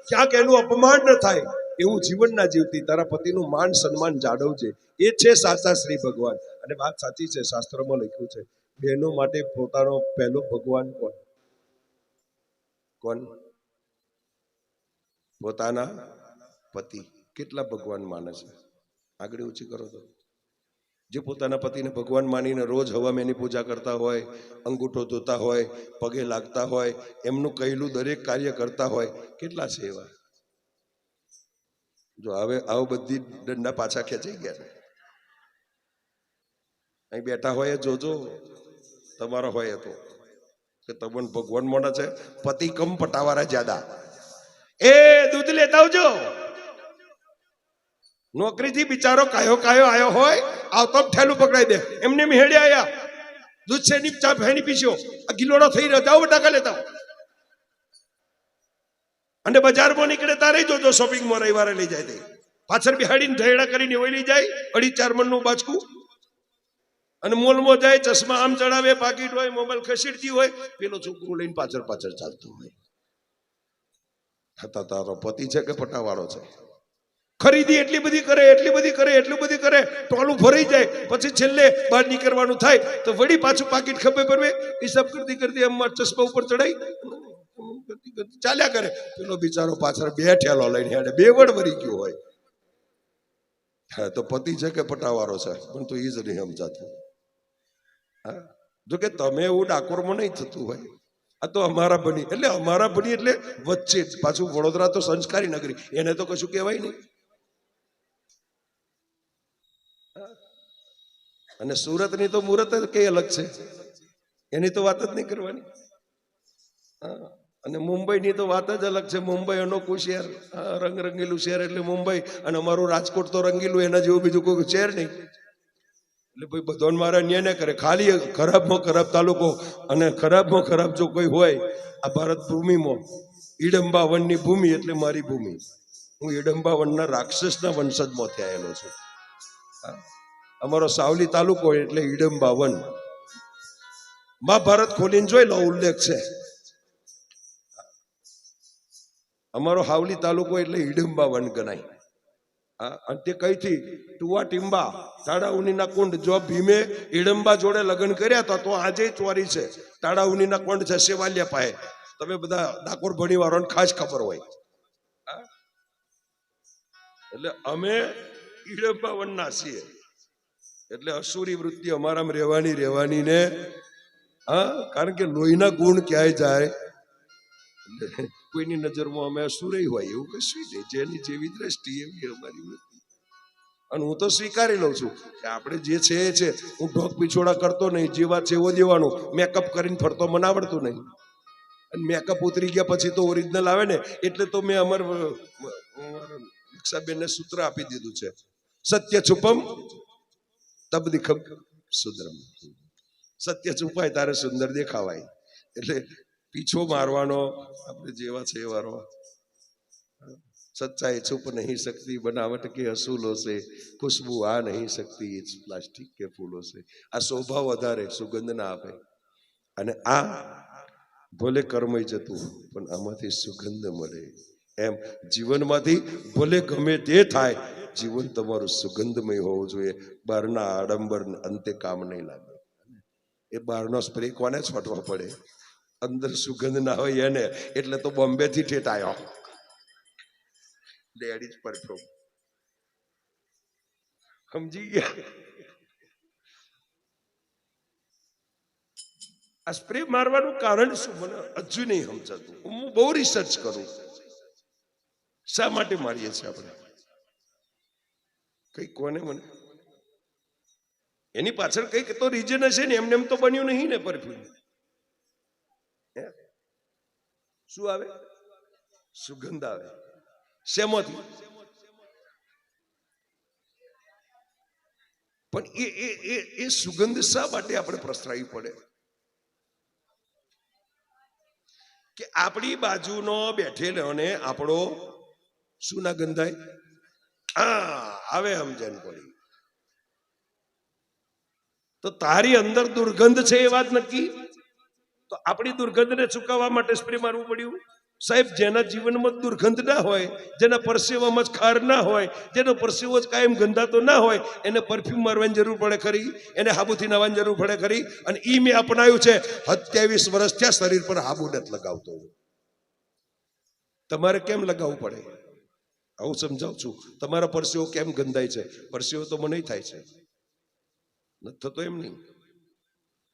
ક્યાંક એનું અપમાન ન થાય એવું જીવન ના જીવતી તારા પતિનું માન સન્માન જાળવજે. એ છે સાચા શ્રી ભગવાન. અને વાત સાચી છે, શાસ્ત્રમાં લખ્યું છે બહેનો માટે પોતાનો પહેલો ભગવાન કોણ? પોતાના પતિ. કેટલા ભગવાન માને છે? આગળ ઊંચી કરો તો. જે પોતાના પતિને ભગવાન માનીને રોજ હવામાં એની પૂજા કરતા હોય, અંગૂઠો ધોતા હોય, પગે લાગતા હોય, એમનું કહેલું દરેક કાર્ય કરતા હોય, કેટલા છે એવા? જો હવે આવો બધી દંડા પાછા ખેંચાઈ ગયા ને. અહીં બેઠા હોય જોજો તમારા હોય તો કે તમને ભગવાન મોડા છે પતિ કમ પટાવાળા જ્યાદા. એ દૂધ લેતા આવજો. નોકરીથી બિચારો કાયો આવ્યો હોય આવતો ઠેલું પકડાઈ દે એમને હેડે આયા દૂધ છે ની ચા ભેણી પીશો આ ગિલોડો થઈ રહ્યો જાઓ બટાકા લેતા આવો. અને બજારમાં નીકળે તારે જોજો શોપિંગમાં રવિવારે લઈ જાય તે પાછળ બિહાડીને ઢેડા કરીને હોય લઈ જાય 2.5 મણનું બાચકું. અને મોલમાં જાય ચશ્મા આમ ચડાવે પાકીટ હોય મોબાઈલ ખસેડતી હોય પેલો છોકરો લઈને પાછળ ચાલતો હોય. હતા તારો પતિ છે કે પટાવાળો છે? ખરીદી એટલી બધી કરે ટોલું ભરાઈ જાય પછી છેલ્લે બહાર નીકળવાનું થાય તો વળી પાછું પાકીટ ખભે પરવે હિસાબ કરતી એમ ચશ્મા ઉપર ચડાઈ ચાલ્યા કરે. પેલો બિચારો પાછળ 2 ઠેલો લઈને હેડે 2 વડ વરી ગયો હોય. હા તો પતિ છે કે પટાવાળો છે પણ તો એ જ નહીં સમજાતું. હા જો કે તમે એવું ડાકોરમાં નહીં થતું હોય. આ તો અમારા બની એટલે વચ્ચે જ પાછું વડોદરા તો સંસ્કારી નગરી એને તો કશું કહેવાય નહીં. અને સુરતની તો મુહૂર્ત જ કઈ અલગ છે એની તો વાત જ નહીં કરવાની. અને મુંબઈની તો વાત જ અલગ છે. મુંબઈ અનોખું શહેર રંગરંગીલું શહેર એટલે મુંબઈ અને અમારું રાજકોટ તો રંગીલું એના જેવું બીજું કોઈ શહેર નહીં. એટલે ભાઈ બધાને મારે અન્યાય ના કરે. ખાલી ખરાબમાં ખરાબ તાલુકો અને ખરાબમાં ખરાબ જો કોઈ હોય આ ભારત ભૂમિમાં ઈડંબા વનની ભૂમિ એટલે મારી ભૂમિ. હું ઈડંબા વનના રાક્ષસના વંશજમાંથી આવેલો છું. અમારો સાવલી તાલુકો એટલે ઈડંબા વન. મહાભારત ખોલીને જોઈ લો ઉલ્લેખ છે. અમારો હાવલી તાલુકો એટલે ઈડંબા વન ગણાય. અને તે કઈથી ટુવા ટીંબા તાળાઉનીના કુંડ. જો ભીમે ઈડંબા જોડે લગ્ન કર્યા હતા તો આજે ચોરી છે. તાળાઉનીના કુંડ છે સેવાલિયા પાસે. તમે બધા ડાકોર ભણી વાળાને ખાસ ખબર હોય. એટલે અમે ઈડંબા વનના છીએ. એટલે અસુરી વૃત્તિ અમારામાં રહેવાની ને કારણ કે લોહીના ગુણ ક્યાંય જાય કોઈની નજરમાં અમે અસુરય હોય એવું કશું નહીં. જેની જેવી દ્રષ્ટિ એવી અમારી વૃત્તિ. અને હું તો સ્વીકારી લઉં છું કે આપણે જે છે એ છે. હું ઢોક પીછોડા કરતો નહીં. જે વાત છે એવો દેવાનું. મેકઅપ કરીને ફરતો મને આવડતું નહીં. અને મેકઅપ ઉતરી ગયા પછી તો ઓરિજિનલ આવે ને એટલે તો મેં દીક્ષાબેનને સૂત્ર આપી દીધું છે સત્ય છુપમ તબ દિખમ સુંદરમ. સત્ય છુપાય તારે સુંદર દેખાવાય. એટલે પીછો મારવાનો આપણે જેવા છે એવાનો. सच्चाई छुप नहीं सकती बनावट के असूलों से, खुशबू आ नहीं सकती इस प्लास्टिक के फूलों से. आ शोभा વધારે સુગંધ ના આપે. અને આ ભલે કર્મય જતું પણ આમાંથી સુગંધ મળે. એમ જીવનમાંથી ભલે ગમે તે થાય જીવન તમારું સુગંધમય હોવું જોઈએ. બહારના આડંબર અંતે કામ નહીં લાગે. એ બહારનો સ્પ્રે કોને છોટવો પડે? અંદર સુગંધ ના હોય એને. એટલે તો બોમ્બે થી ઠેઠ આવ્યો લેડીઝ પરફ્યુમ. સમજી ગયા? આ સ્પ્રે મારવાનું કારણ શું મને હજુ નહીં સમજાતું. હું બહુ રિસર્ચ કરું શા માટે મારીએ છીએ આપણે. કઈ કોને મને એની પાછળ કઈક તો રીઝન હશે ને. એમને એમ તો બન્યું નહીં ને પરફ્યુમ. શું આવે? સુગંધ આવે. શેમાંથી? પણ એ સુગંધ શા માટે આપણે પ્રસરાવી પડે? કે આપણી બાજુનો બેઠેલો ને આપણો શું ના ગંધાય? આવે સમજણ પડી. તો તારી અંદર દુર્ગંધ છે એ વાત નક્કી. તો આપણી દુર્ગંધને ચૂકવવા માટે સ્પ્રે મારવું પડ્યું. સાહેબ, જેના જીવનમાં દુર્ગંધ ના હોય, જેના પરસેવામાં જ ખાર ના હોય, જેનો પરસેવો જ કાયમ ગંધાતો ના હોય, એને પરફ્યુમ મારવાની જરૂર પડે ખરી? એને હાબુથી નાવાની જરૂર પડે ખરી? અને ઈ મેં અપનાવ્યું છે. 27 વર્ષ થયા શરીર પર હાબુ નથી લગાવતો. તમારે કેમ લગાવવું પડે? આવું સમજાવું છું. તમારા પરસેવો કેમ ગંધાય છે? પરસેવો તો મને થાય છે, નથી થતો એમ નહીં.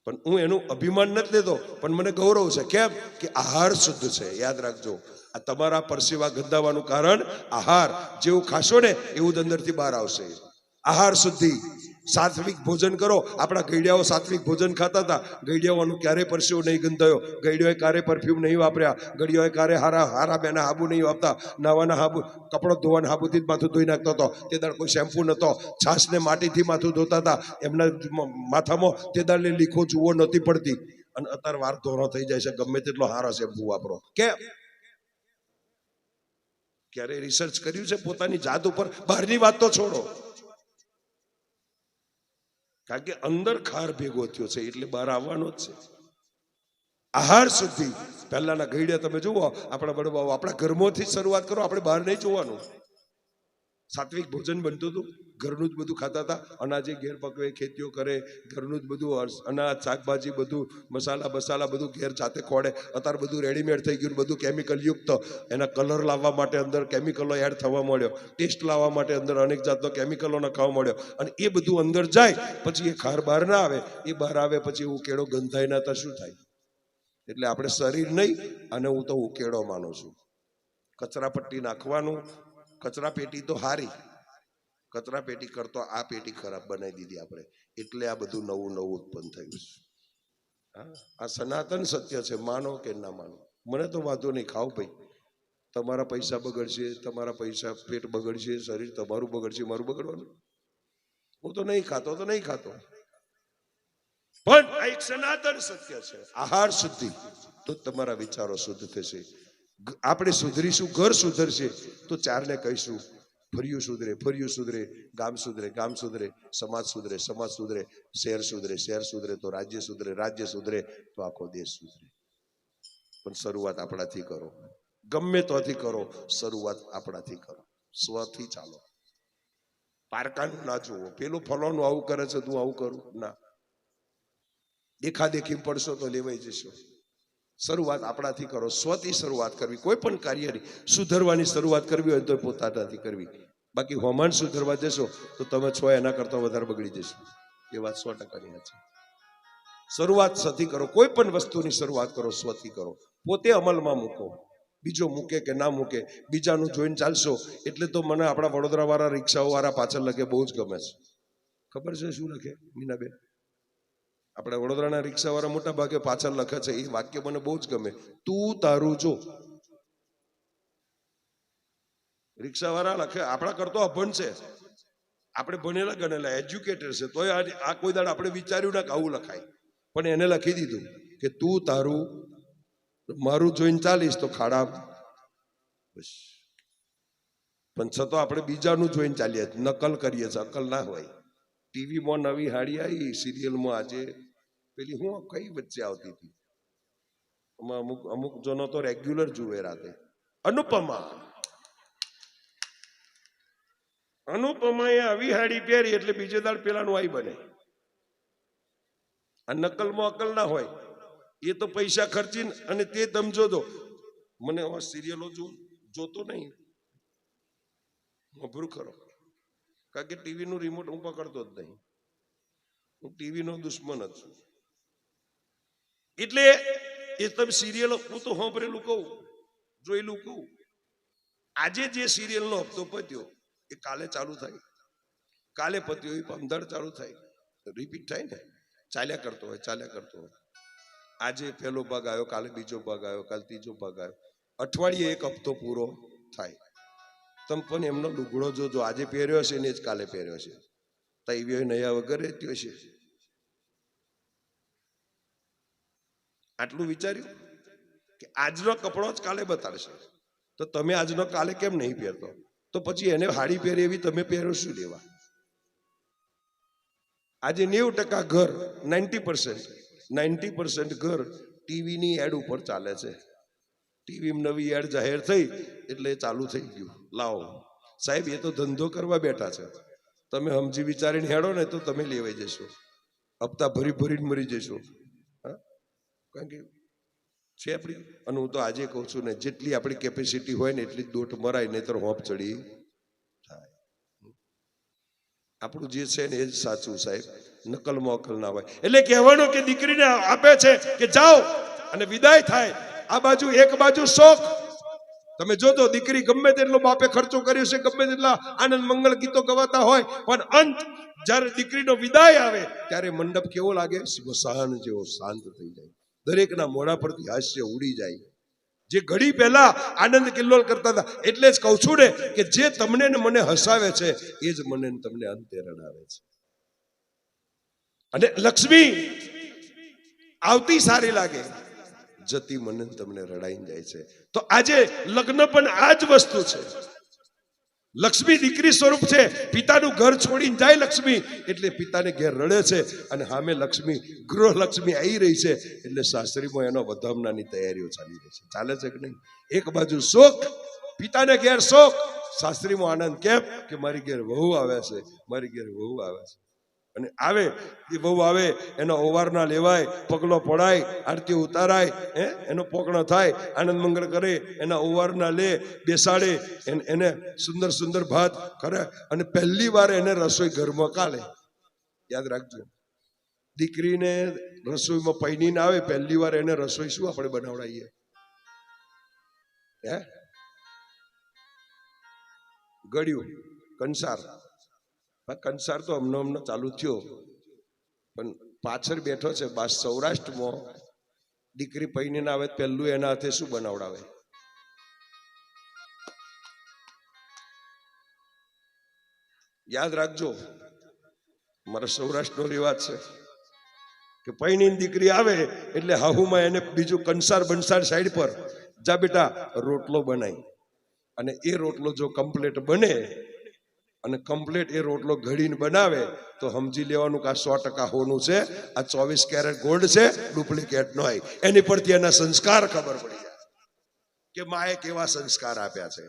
પણ હું એનું અભિમાન નથી લેતો, પણ મને ગૌરવ છે. કેમ કે આહાર શુદ્ધ છે. યાદ રાખજો, આ તમારા પરસેવા ગંધાવાનું કારણ આહાર. જેવું ખાશો ને એવું જ અંદરથી બહાર આવશે. આહાર શુદ્ધિ, સાત્વિક ભોજન કરો. આપણા ગઈડિયાઓ સાત્વિક ભોજન ખાતા હતા. ગઈડિયાઓનું ક્યારેય પરસેવો નહીં ગંધાયો. ગઈડિયાઓએ ક્યારેય પરફ્યુમ નહીં વાપર્યા. ગઈડિયાઓએ ક્યારેય હારા બેના હાબુ નહીં વાપતા. નાવાના હાબુ, કપડો ધોવાના હાબુથી જ માથું ધોઈ નાખતો હતો. તે દાળ કોઈ શેમ્પુ નહોતો. છાશને માટીથી માથું ધોતા હતા. એમના માથામાં તે દાળને લીખો જુઓ નહોતી પડતી. અને અત્યારે વાર ધોરો થઈ જાય છે ગમે તેટલો હારો શેમ્પુ વાપરો. કેમ? ક્યારે રિસર્ચ કર્યું છે પોતાની જાત ઉપર? બહારની વાત તો છોડો, કારણ કે અંદર ખાર ભેગો થયો છે એટલે બહાર આવવાનો જ છે. આહાર શુદ્ધિ. પહેલાના ગઈડિયા તમે જુઓ, આપણા બળવાઓ આપણા ઘરમાંથી શરૂઆત કરો. આપણે બહાર નહીં જોવાનું. સાત્વિક ભોજન બનતું હતું, ઘરનું જ બધું ખાતા હતા. અનાજે ઘેર પકવે, ખેતીઓ કરે, ઘરનું જ બધું અનાજ શાકભાજી બધું મસાલા બધું ઘેર જાતે ખોડે. અત્યારે બધું રેડીમેડ થઈ ગયું, બધું કેમિકલ યુક્ત. એના કલર લાવવા માટે અંદર કેમિકલો એડ થવા મળ્યો, ટેસ્ટ લાવવા માટે અંદર અનેક જાતનો કેમિકલો નખાવા મળ્યો. અને એ બધું અંદર જાય પછી એ ખાર બહાર ના આવે. એ બહાર આવે પછી ઉકેળો ગંધાય ના તો શું થાય? એટલે આપણે શરીર નહીં, અને હું તો ઉકેળો માનું છું. કચરા પટ્ટી નાખવાનું. કચરા પેટી તો હારી, કચરા પેટી કરતો આ પેટી ખરાબ બનાવી દીધી આપણે. એટલે આ બધું નવું ઉત્પન્ન થયું છે. આ સનાતન સત્ય છે, માનો કે ના માનો. મને તો વાંધો નહીં, ખાઓ ભાઈ. તમારા પૈસા બગડશે, તમારા પૈસા પેટ બગડશે, શરીર તમારું બગડશે, મારું બગડવાનું? હું તો નહીં ખાતો, પણ આ એક સનાતન સત્ય છે. આહાર શુદ્ધિ, તો તમારા વિચારો શુદ્ધ થશે. આપણે સુધરીશું, ઘર સુધરશે તો ચારને કહીશું ફર્યું સુધરે, ગામ સુધરે, સમાજ સુધરે, શહેર સુધરે તો રાજ્ય સુધરે તો આખો દેશ સુધરે. પણ શરૂઆત આપણાથી કરો. ગમે તોથી કરો, શરૂઆત આપણાથી કરો. સ્વથી ચાલો. પારકાનું ના જુઓ, પેલું ફલાણું આવું કરે છે તું આવું કરું ના. દેખાદેખી પડશો તો લેવાઈ જશો. શરૂઆત આપણાથી કરો. સ્વથી શરૂઆત કરવી. કોઈ પણ કાર્યની સુધરવાની શરૂઆત કરવી હોય તો પોતાનાથી કરવી. બાકી હોમાન સુધરવા જશો તો તમે છો એના કરતા વધારે બગડી જશો. એ વાત 100% છે. શરૂઆત સ્વથી કરો. કોઈ પણ વસ્તુની શરૂઆત કરો, સ્વથી કરો. પોતે અમલમાં મૂકો. બીજો મૂકે કે ના મૂકે, બીજાનું જોઈને ચાલશો. એટલે તો મને આપણા વડોદરા વાળા રિક્ષાઓ વાળા પાછળ લખે બહુ જ ગમે છે. ખબર છે શું લખે મીનાબેન? આપણે વડોદરાના રિક્ષાવાળા મોટા ભાગે પાછળ લખે છે, એ વાક્ય મને બહુ જ ગમે. તું તારું જો. રિક્ષાવાળા લખે, આપણા કરતો અભણ છે, આપણે ભણેલા ગણેલા એજ્યુકેટેડ છે, તોય આ કોઈ દાડ આપણે વિચાર્યું ના કે આવું લખાય. પણ એને લખી દીધું કે તું તારું, મારું જોઈને ચાલીશ તો ખાડા. બસ. પણ છતાં આપણે બીજાનું જોઈને ચાલીએ, નકલ કરીએ છીએ. અકલ ના હોય. ટીવીમાં નવી હાડી આવી, સિરિયલમાં આજે પેલી હું કઈ વચ્ચે આવતી હતી, અમુક જનો તો રેગ્યુલર જુએ રાતે. અનુપમાએ આવી હાડી પહેરી એટલે બીજે દાડ પેલાનું આઈ બને. આ નકલમાં અકલ ના હોય. એ તો પૈસા ખર્ચીને અને તે તમે જોજો. મને સિરિયલો જોતો નહીં, અભરું ખરો. કારણ કે ટીવીનું રિમોટ હું પકડતો જ નહીં. હું ટીવીનો દુશ્મન જ છું. એટલે એ તમે સિરિયલો, હું તો સાંભળેલું કહું, જોયેલું કહું. આજે જે સિરિયલનો હપ્તો પત્યો એ કાલે ચાલુ થાય, કાલે પત્યો એ પમદાડ ચાલુ થાય, રિપીટ થાય ને, ચાલ્યા કરતો હોય. આજે પહેલો ભાગ આવ્યો, કાલે બીજો ભાગ આવ્યો, કાલે ત્રીજો ભાગ આવ્યો. અઠવાડિયે એક હપ્તો પૂરો થાય. તમે પણ એમનો લુગડો જોજો, આજે પહેર્યો છે ને જ કાલે પહેર્યો છે. તૈવ્યો નયા વગર રહેત્યો છે. આટલું વિચાર્યું કે આજનો કપડો જ કાલે બતાડશે, તો તમે આજનો કાલે કેમ નહીં પહેરતો? તો પછી એને હાડી પહેરી એવી તમે પહેરો શું લેવા? આજે 90% ઘર, 90% ઘર ટીવીની એડ ઉપર ચાલે છે. ટીવીમાં નવી એડ જાહેર થઈ એટલે ચાલુ થઈ ગયું. લાવો સાહેબ, એ તો ધંધો કરવા બેઠા છે. તમે સમજી વિચારીને હેડો ને તો તમે લેવાઈ જશો. હપ્તા ભરીને મરી જશો. કારણ કે છે આપણી. અને હું તો આજે કહું છું ને, જેટલી આપણી કેપેસિટી હોય ને એટલી જ દોટ મરાય, નહીં તો હોપ ચડી થાય. આપણું જે છે ને એ જ સાચું સાહેબ, નકલમાં અકલ ના હોય. એટલે કહેવાનું કે દીકરીને આપે છે કે જાઓ અને વિદાય થાય. આ બાજુ એક બાજુ શોક. તમે જોજો દીકરી ગમે તેટલો બાપે ખર્ચો કર્યો છે, ગમે તેટલા આનંદ મંગળ ગીતો ગવાતા હોય, પણ અંત જ્યારે દીકરીનો વિદાય આવે ત્યારે મંડપ કેવો લાગે? સ્મશાન જેવો શાંત થઈ જાય. દરેકના મોઢા પરથી હાસ્ય ઉડી જાય. જે ઘડી પહેલા આનંદ કિલ્લોલ કરતા હતા. એટલે જ કહું છું ને કે જે તમને ને મને હસાવે છે એ જ મને ને તમને અંતે રડાવે છે. અને લક્ષ્મી આવતી સારી લાગે, જતી મને ને તમને રડાઈને જાય છે. તો આજે લગ્ન પણ આ જ વસ્તુ છે. લક્ષ્મી દીકરી સ્વરૂપ છે. પિતાનું ઘર છોડીને જાય લક્ષ્મી એટલે પિતાને ઘેર રડે છે, અને સામે લક્ષ્મી ગૃહ લક્ષ્મી આવી રહી છે એટલે સાસરીમાં એનો વધામણાની તૈયારીઓ ચાલી રહી છે. ચાલે છે કે નહીં? એક બાજુ શોક, પિતાને ઘેર શોક, સાસરીમાં આનંદ. કેમ કે મારી ઘેર વહુ આવે છે, મારી ઘેર વહુ આવે છે. અને આવે એ વહુ આવે એનો ઓવારના લેવાય, પગલો પડાય, આરતી ઉતારાય, એનો પોકણો થાય, આનંદ મંગળ કરે, એના ઓવારના લે, બેસાડે, એને સુંદર સુંદર ભાત કરે, અને પહેલી વાર એને રસોઈ ઘરમાં કાલે. યાદ રાખજો, દીકરીને રસોઈમાં પૈણીને આવે પહેલી વાર એને રસોઈ શું આપણે બનાવડાવીએ? ગળ્યું, કંસાર. કંસાર તો હમણાં ચાલુ થયો, પણ પાછળ બેઠો છે સૌરાષ્ટ્રમાં. દીકરી પૈણીને આવે પહેલું એના હાથે શું બનાવડાવે? યાદ રાખજો, મારા સૌરાષ્ટ્રનો રિવાજ છે કે પૈણીની દીકરી આવે એટલે હાહુમાં એને બીજું કંસાર બંસાર સાઈડ પર, જા બેટા રોટલો બનાય. અને એ રોટલો જો કમ્પ્લેટ બને અને કમ્પ્લેટ એ રોટલો ઘડીને બનાવે તો સમજી લેવાનું કે આ 100% હોનું છે, આ 24 કેરેટ ગોલ્ડ છે, ડુપ્લિકેટ નો હોય. એની પરથી એના સંસ્કાર ખબર પડી જાય કે માએ કેવા સંસ્કાર આપ્યા છે.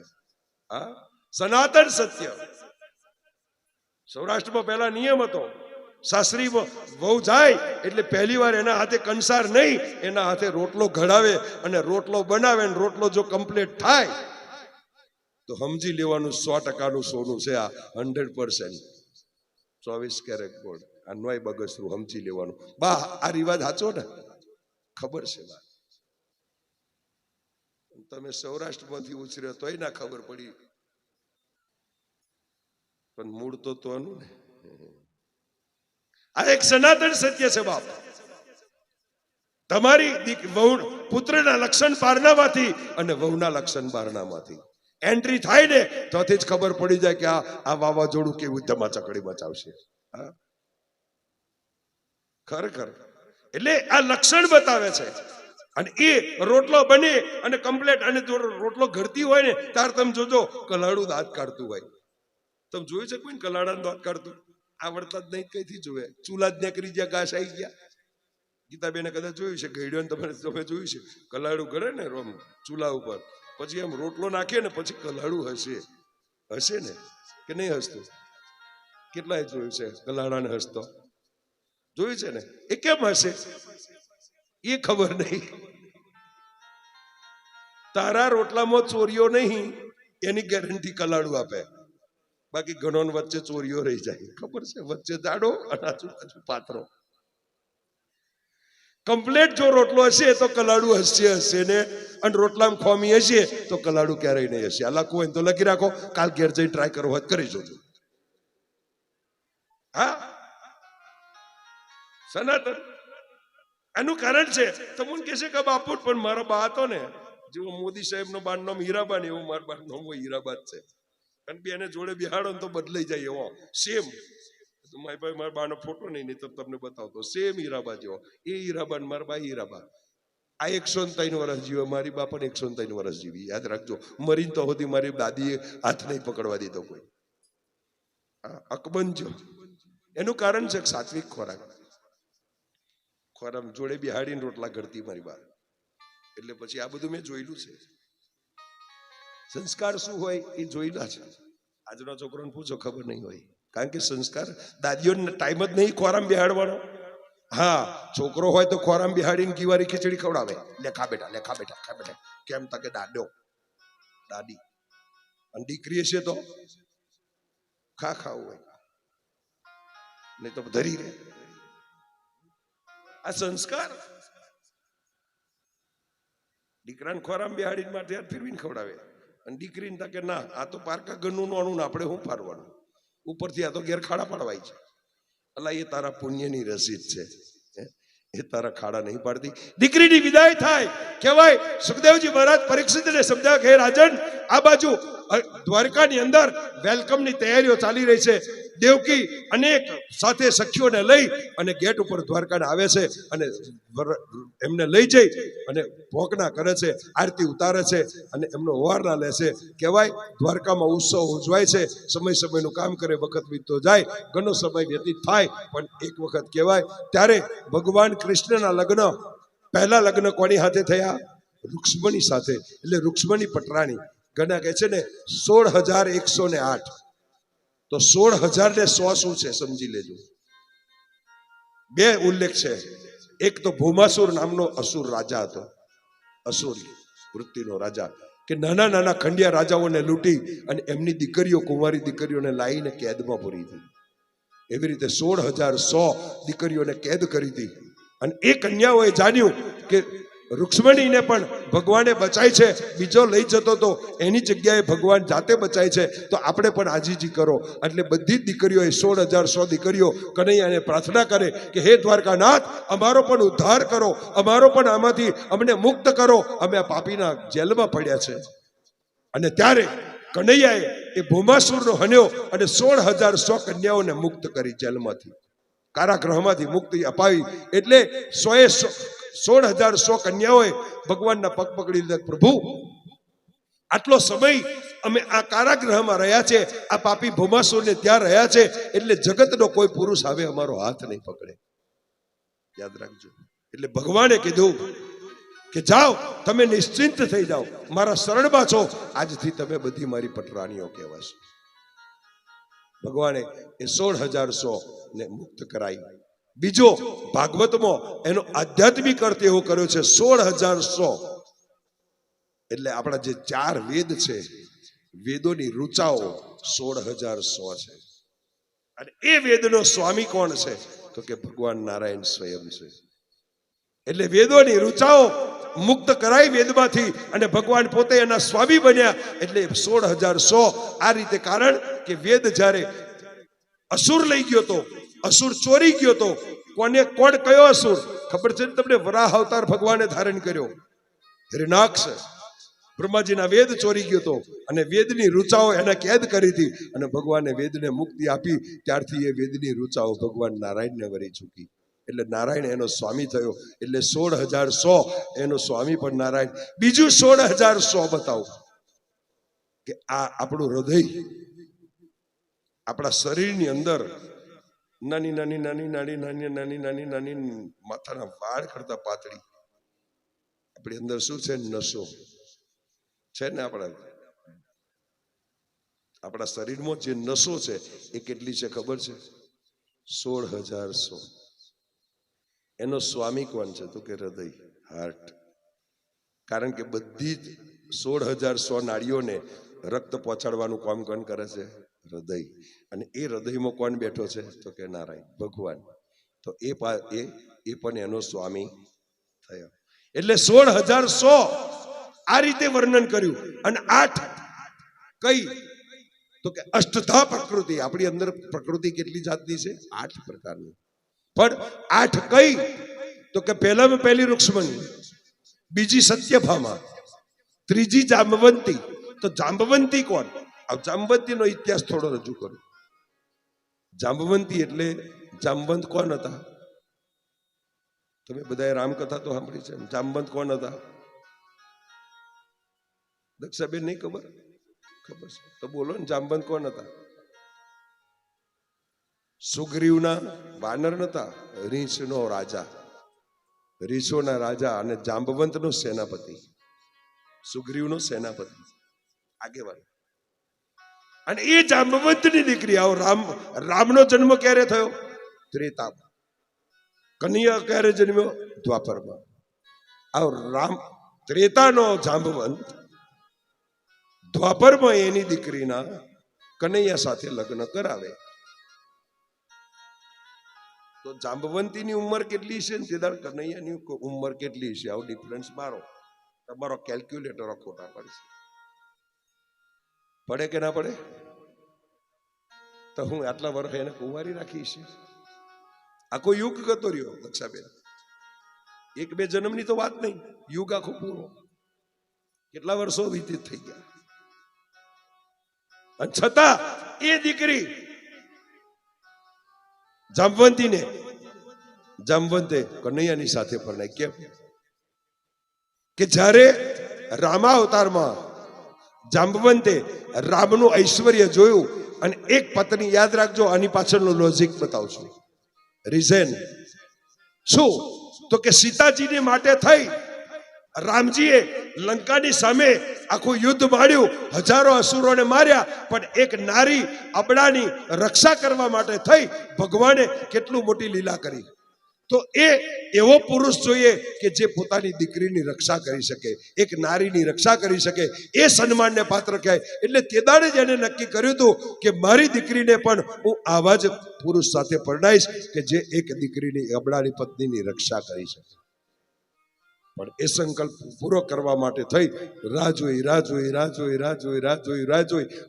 હા, સનાતન સત્ય. સૌરાષ્ટ્રમાં પહેલા નિયમ હતો, સાસરીમાં વહુ જાય એટલે પહેલી વાર એના હાથે કંસાર નહીં, એના હાથે રોટલો ઘડાવે અને રોટલો બનાવે. અને રોટલો જો કમ્પ્લીટ થાય તો સમજી લેવાનું 100% સોનું છે, આ 100%, 24 કેરેટ ગોલ્ડ. આ નોય બગસરું સમજી લેવાનું. બા આ રિવાજ સાચો ને? ખબર છે બા? તમે સૌરાષ્ટ્રમાંથી ઉછર્યો તોય ના ખબર પડી, પણ મૂળ તો આનું ને. આ એક સનાતન સત્ય છે બાપ. તમારી પુત્રના લક્ષણ પારણામાંથી અને વહુના લક્ષણ બારણામાંથી એન્ટ્રી થાય ને તોથી જ ખબર પડી જાય કે આ વાવાઝોડું કેવું ધમાચકડી મચાવશે. ખરેખર એટલે આ લક્ષણ બતાવે છે. અને એ રોટલો બને અને કમ્પ્લેટ, અને જો રોટલો ઘડતી હોય ને ત્યારે તમે જોજો કલાડું દાંત કાઢતું હોય. તમે જોયું છે કોઈ કલાડાનું દાંત કાઢતું? આવડતા જ નહીં, કઈથી જોવે? ચૂલા જ નીકળી ગયા, ઘાસ આવી ગયા. ગીતાબેને કદાચ જોયું છે, ઘડ્યો ને તમે જોયું છે, કલાડું ઘડે ને રોમ ચૂલા ઉપર, પછી એમ રોટલો નાખે ને પછી કલાડું હશે ને કે નહીં હસતું? કેટલાય જોયું છે કલાડાને હસતો? જોયું છે ને? એ કેમ હશે એ ખબર નહીં. તારા રોટલામાં ચોરીઓ નહીં એની ગેરંટી કલાડું આપે, બાકી ઘણો વચ્ચે ચોરીઓ રહી જાય. ખબર છે? વચ્ચે જાડો અને આજુબાજુ પાતળો. કમ્પ્લેટ જો રોટલો હશે તો કલાડું હશે ને, અને રોટલામાં ખોમી હશે તો કલાડું ક્યારેય નહીં હશે. આ લખવું હોય તો લખી રાખો, કાલ ઘેર જઈને ટ્રાય કરવો હોય કરી જોજો. હા, સનાતન એનું કારણ છે. તમને કહેશે કે બાપુ પણ મારા બા હતો ને, જેવો મોદી સાહેબ નો બાર નામ હીરાબા ને એવું મારા બાર નામ હીરાબા જ છે. અને બે એને જોડે બિહાડો ને તો બદલાઈ જાય એવો સેમ. મારી ભાઈ મારા બાનો ફોટો નહીં તો તમને બતાવતો, સેમ હીરાબા જેવો. એ હીરાબા ને મારા બા હીરાબા. આ 103 વર્ષ જીવે, મારી બા પણ 103 વર્ષ જીવી. યાદ રાખજો, મરીને તો હતી મારી દાદીએ હાથ નહીં પકડવા દીધો કોઈ. અકબંજો. એનું કારણ છે સાત્વિક ખોરાક. ખોરાક જોડે બિહાડીને રોટલા ઘડતી મારી બા. એટલે પછી આ બધું મેં જોયેલું છે. સંસ્કાર શું હોય એ જોયેલા છે. આજનો છોકરોને પૂછો, ખબર નહીં હોય. કારણ કે સંસ્કાર દાદીઓને ટાઈમ જ નહીં ખોરામ બિહાડવાનો. હા, છોકરો હોય તો ખોરામ બિહાડીને કિવારી ખીચડી ખવડાવે, લે ખા બેટા, લે ખા બેટા, ખા બેટા. કેમ તકે દાદો દાદી. અને દીકરી હશે તો ખાવું હોય. નહીં તો ધરી રહે. આ સંસ્કાર. દીકરાને ખોરામાં બેહાડીને માટે હાથ ફેરવીને ખવડાવે અને દીકરીને તા કે ના આ તો પારકા ઘરનું નોણું ને આપણે શું ફારવાનું, ઉપરથી આ તો ઘેર ખાડા પાડવાય છે. અલા એ તારા પુણ્યની રસીદ છે, એ તારા ખાડા નહીં પાડતી. દીકરીની વિદાય થાય કહેવાય સુખદેવજી મહારાજ પરીક્ષિતને સમજાવ્યા કે હે રાજન, આ બાજુ દ્વારકાની અંદર વેલકમની તૈયારીઓ ચાલી રહી છે. દેવકી અનેક સાથે સખીઓને લઈ અને ગેટ ઉપર દ્વારકાને આવે છે અને એમને લઈ જઈ અને ભોગના કરે છે, આરતી ઉતારે છે અને એમનો ઓવારણા લે છે. કહેવાય દ્વારકામાં ઉત્સવ ઉજવાય છે, સમય સમયનું કામ કરે, વખત વીતતો જાય, ઘણો સમય વ્યતીત થાય, પણ એક વખત કહેવાય ત્યારે ભગવાન કૃષ્ણના લગ્ન, પહેલા લગ્ન કોની સાથે થયા? રૂક્ષ્મણી સાથે. એટલે રૂક્ષ્મણી પટરાણી. ઘણા કહે છે ને 16,108, તો 16,000 શું છે સમજી લેજો. બે ઉલ્લેખ છે. એક તો ભૌમાસુર નામનો અસુર રાજા હતો, અસુર વૃત્તિનો રાજા, કે નાના નાના ખંડિયા રાજાઓને લૂંટી અને એમની દીકરીઓ, કુંવારી દીકરીઓને લાવીને કેદમાં પૂરી હતી. એવી રીતે 16,100 દીકરીઓને કેદ કરી હતી. અને એ કન્યાઓએ જાણ્યું કે રૂક્ષ્મણીને પણ ભગવાને બચાય છે, બીજો લઈ જતો તો એની જગ્યાએ ભગવાન જાતે બચાય છે, તો આપણે પણ આજીજી કરો. એટલે બધી જ દીકરીઓએ 16,100 દીકરીઓ કનૈયાને પ્રાર્થના કરે કે હે દ્વારકાનાથ, અમારો પણ ઉદ્ધાર કરો, અમારો પણ આમાંથી અમને મુક્ત કરો, અમે આ પાપીના જેલમાં પડ્યા છે. અને ત્યારે કનૈયાએ એ ભૌમાસુરનો હન્યો અને 16,100 કન્યાઓને મુક્ત કરી, જેલમાંથી, કારાગૃહમાંથી મુક્તિ અપાવી. એટલે 16,100 કન્યાઓએ ભગવાનના પગ પકડી લીધા. પ્રભુ, આટલો સમય અમે આ કારાગૃહમાં રહ્યા છે, આ પાપી ભૌમાસુરને ત્યાં રહ્યા છે, એટલે જગતનો કોઈ પુરુષ હવે અમારો હાથ નહીં પકડે. યાદ રાખજો. એટલે ભગવાને કીધું કે જાઓ, તમે નિશ્ચિંત થઈ જાઓ, મારા શરણમાં છો, આજથી તમે બધી મારી પટરાણીઓ કહેવાશો. ભગવાને એ 16,100 ને મુક્ત કરાઈ. બીજો ભાગવતમાં એનો આધ્યાત્મિક અર્થ એવો કર્યો છે 16,100 એટલે આપણા જે 4 વેદ છે, વેદોની ઋચાઓ 16,100 છે. અને એ વેદનો સ્વામી કોણ છે? તો કે ભગવાન નારાયણ સ્વયં છે. એટલે વેદોની ઋચાઓ મુક્ત કરાઈ વેદમાંથી અને ભગવાન પોતે એના સ્વામી બન્યા. એટલે 16,100 આ રીતે. કારણ કે વેદ જ્યારે અસુર લઈ ગયો તો, અસુર ચોરી ગયો તો, કોણ કયો અસુર ખબર છે ને તમને? વરાહ અવતાર ભગવાને ધારણ કર્યો, હિરણાક્ષ. બ્રહ્માજીના વેદ ચોરી ગયો તો અને વેદની ઋચાઓ એને કેદ કરી હતી અને ભગવાને વેદને મુક્તિ આપી. ત્યારથી એ વેદની ઋચાઓ ભગવાન નારાયણને વરી ચૂકી. એટલે નારાયણ એનો સ્વામી થયો. એટલે 16,100 એનો સ્વામી પણ નારાયણ. બીજું 16,100 બતાવો કે આ આપણું હૃદય, આપણા શરીરની અંદર નાની નાની નાની નાની નાની નાની નાની નાની માથાના વાળ કરતા પાતળી આપણી અંદર શું છે? નસો છે ને. આપણા શરીરમાં જે નસો છે એ કેટલી છે ખબર છે? 16,100. એનો સ્વામી કોણ છે? તો કે હૃદય, હાર્ટ. કારણ કે બધી જ 16,100 નાડીઓને રક્ત પહોંચાડવાનું કામ કોણ કરે છે? હૃદય. અને એ હૃદયમાં કોણ બેઠો છે? તો કે નારાયણ, ભગવાન. તો એ પણ એનો સ્વામી થયો. એટલે 16,100 આ રીતે વર્ણન કર્યું. અને 8 કઈ? તો કે અષ્ટધા પ્રકૃતિ. આપણી અંદર પ્રકૃતિ કેટલી જાતની છે? 8 પ્રકારની. પણ 8 કઈ? તો કે પહેલામાં પહેલી રૂક્ષ્મણી, બીજી સત્યભામા, ત્રીજી જાંબવંતી. તો જાંબવંતી કોણ? આ જાંબવંતીનો ઇતિહાસ થોડો રજૂ કરું. જાંબવંતી એટલે જાંબવંત કોણ હતા? તમે બધાએ રામકથા તો સાંભળી છે. જાંબવંત કોણ હતા? દક્ષાબેન નહીં ખબર? ખબર છે તો બોલો ને. જાંબવંત કોણ હતા? સુગ્રીવના વાનર નતા, રીંછનો રાજા, રીંછોના રાજા અને જાંબવંતનો સેનાપતિ. સુગ્રીવનો સેનાપતિ, આગેવાન. અને એ જાંબવંતની દીકરી. આવો રામનો જન્મ ક્યારે થયો? ત્રેતામાં. કનૈયા ક્યારે જન્મ્યો? દ્વાપરમાં. આવો રામ ત્રેતાનો જાંબવંત દ્વાપરમાં એની દીકરીના કનૈયા સાથે લગ્ન કરાવે. તો જાંબવંતીની ઉંમર કેટલી છે ને તેદાર કનૈયાની ઉંમર કેટલી છે, આવું ડિફરન્સ મારો, તમારો કેલ્ક્યુલેટર ખોટા પડશે. પડે કે ના પડે? તો હું આટલા વર્ષ એને કુંવારી રાખી છે. આખો યુગ ગતો રહ્યો દક્ષાબેન, 1-2 જન્મની તો વાત નહીં, યુગ આખો પૂરો, કેટલા વર્ષો વીતિત થઈ ગયા. અને છતાં એ દીકરી જાંબવંતે કનૈયાની સાથે પરણાઈ. કેમ કે જ્યારે રામા અવતારમાં જાંબવંતે રામનું ઐશ્વર્ય જોયું, અને એક પત્ની, યાદ રાખજો આની પાછળનું લોજિક બતાવું છું, રીઝન શું, તો કે સીતાજીને માટે થઈ રામજીએ લંકાની સામે આખું યુદ્ધ માંડ્યું, હજારો અસુરોને માર્યા, પણ એક નારી અબડાની રક્ષા કરવા માટે થઈ ભગવાને કેટલું મોટી લીલા કરી. તો એ એવો પુરુષ જોઈએ કે જે પોતાની દીકરીની રક્ષા કરી શકે, એક નારીની રક્ષા કરી શકે, એ સન્માનને પાત્ર કહેવાય. એટલે તેદાડે જ એને નક્કી કર્યું હતું કે મારી દીકરીને પણ હું આવા જ પુરુષ સાથે પરણાઈશ કે જે એક દીકરીની અબડાની પત્નીની રક્ષા કરી શકે. પણ એ સંકલ્પ પૂરો કરવા માટે થઈ રાહ જોઈ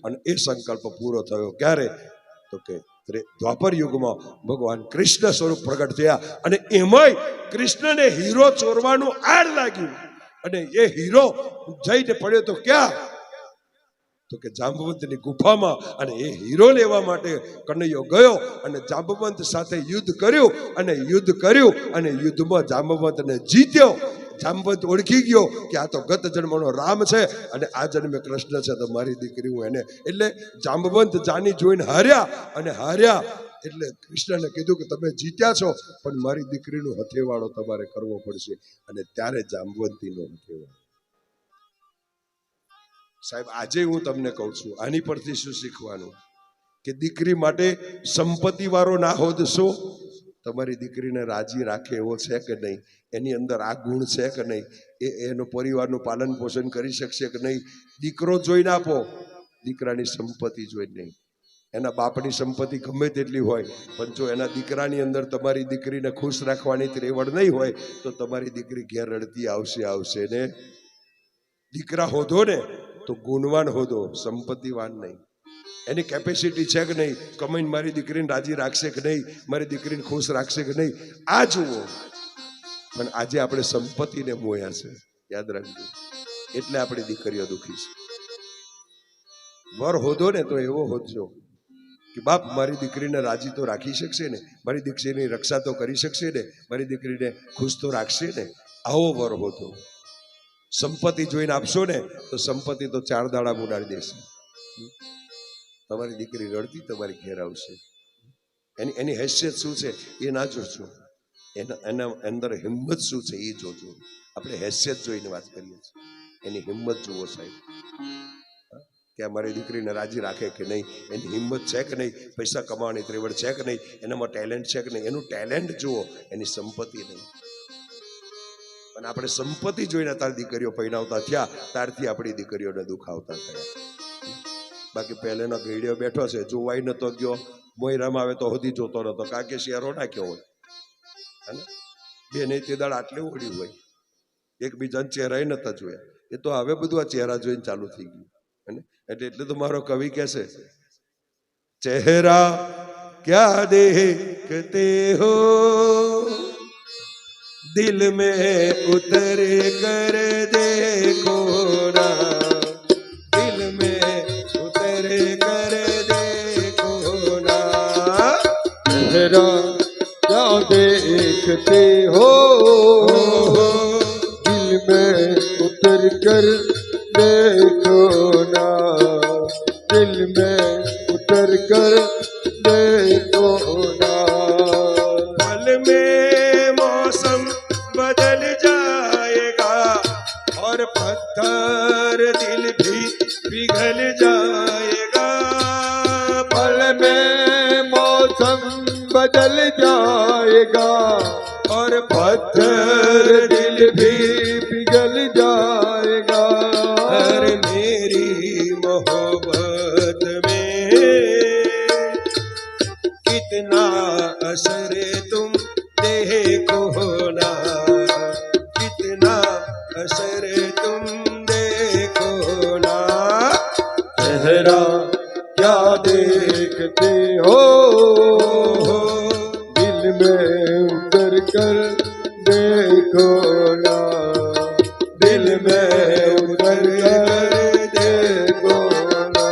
અને એ સંકલ્પ પૂરો થયો ક્યારે? તો કે દ્વાપર યુગમાં ભગવાન કૃષ્ણ સ્વરૂપ પ્રગટ થયા, અને એમાંય કૃષ્ણને હીરો ચોરવાનું આડ લાગ્યું, અને એ હીરો જઈને પડ્યો તો ક્યાં? તો કે જાંબવંતની ગુફામાં. અને એ હીરો લેવા માટે કનૈયો ગયો અને જાંબવંત સાથે યુદ્ધ કર્યું, અને યુદ્ધમાં જાંબવંતને જીત્યો. જાંબવંત ઓળખી ગયો કે આ તો ગત જન્મનો રામ છે અને આ જન્મે કૃષ્ણ છે, તો મારી દીકરી હું એને. એટલે જાંબવંત જાની જોઈને હાર્યા એટલે કૃષ્ણને કીધું કે તમે જીત્યા છો, પણ મારી દીકરીનો હથેવાળો તમારે કરવો પડશે. અને ત્યારે જાંબવંતીનો હથેવાળો. સાહેબ, આજે હું તમને કહું છું, આની પરથી શું શીખવાનું? કે દીકરી માટે સંપત્તિ વાળો ના હોદશો, તમારી દીકરીને રાજી રાખે એવો છે કે નહીં, એની અંદર આ ગુણ છે કે નહીં, એનું પરિવારનું પાલન પોષણ કરી શકશે કે નહીં. દીકરો જોઈને આપો, દીકરાની સંપત્તિ જોઈને નહીં. એના બાપની સંપત્તિ ગમે તેટલી હોય, પણ જો એના દીકરાની અંદર તમારી દીકરીને ખુશ રાખવાની ત્રેવડ નહીં હોય, તો તમારી દીકરી ઘેર રડતી આવશે ને. દીકરા હોધો ને તો ગુણવાન હોધો, સંપત્તિવાન નહીં. એની કેપેસિટી છે કે નહીં, કમાઈને મારી દીકરીને રાજી રાખશે કે નહીં, મારી દીકરીને ખુશ રાખશે કે નહીં, આ જુઓ. પણ આજે આપણે સંપત્તિને મોયા છે, યાદ રાખજો. એટલે આપણી દીકરીઓ દુઃખી છે. વર હોધો ને તો એવો હોધજો કે બાપ મારી દીકરીને રાજી તો રાખી શકશે ને, મારી દીકરીની રક્ષા તો કરી શકશે ને, મારી દીકરીને ખુશ તો રાખશે ને, આવો વર હોધો. સંપત્તિ જોઈને આપશો ને તો સંપત્તિ તો 4 દાડા ઉડાડી દેશે. તમારી દીકરી રડતી તમારી ઘેર આવશે. એની હેસિયત શું છે એ ના જોશો, એના અંદર હિંમત શું છે એ જોજો. આપણે હેસિયત જોઈને વાત કરીએ છીએ, એની હિંમત જુઓ સાહેબ, કે અમારી દીકરીને રાજી રાખે કે નહીં, એની હિંમત છે કે નહીં, પૈસા કમાવાની ત્રેવડ છે કે નહીં, એનામાં ટેલેન્ટ છે કે નહીં. એનું ટેલેન્ટ જુઓ, એની સંપત્તિ નહીં. અને આપણે સંપત્તિ જોઈને તારી દીકરીઓ પૈણાવતા થયા, ત્યારથી આપણી દીકરીઓને દુખાવતા થયા. બાકી પહેલેનો ઘેડિયો બેઠો છે, જોવાય નતો ગયો, મોયરામાં આવે તો હદી જોતો નતો, કાકે શિયારો નાખ્યો હોય, હે બે નહીં તે દાડ આટલે ઓળ્યું હોય, એકબીજાને ચહેરા નતા જોયા. એ તો હવે બધું આ ચહેરા જોઈને ચાલુ થઈ ગયું. એટલે તો મારો કવિ કહે છે, ચહેરા ક્યા દેખતે હો દિલ में उतर कर देखो ना, दिल में उतर कर देखो ना, चेहरा क्या देखते हो दिल में उतर कर देखो ना, दिल में उतर कर देखो ना. पल में मौसम बदल जाएगा और पत्थर दिल भी पिघल जाएगा. पल में मौसम बदल जाएगा और पत्थर दिल भी पिघल जाएगा. हर मेरी मोहब्बत में कितना असर तुम जरा क्या देखते हो दिल में उतर कर देखो ना दिल में उतर कर देखो ना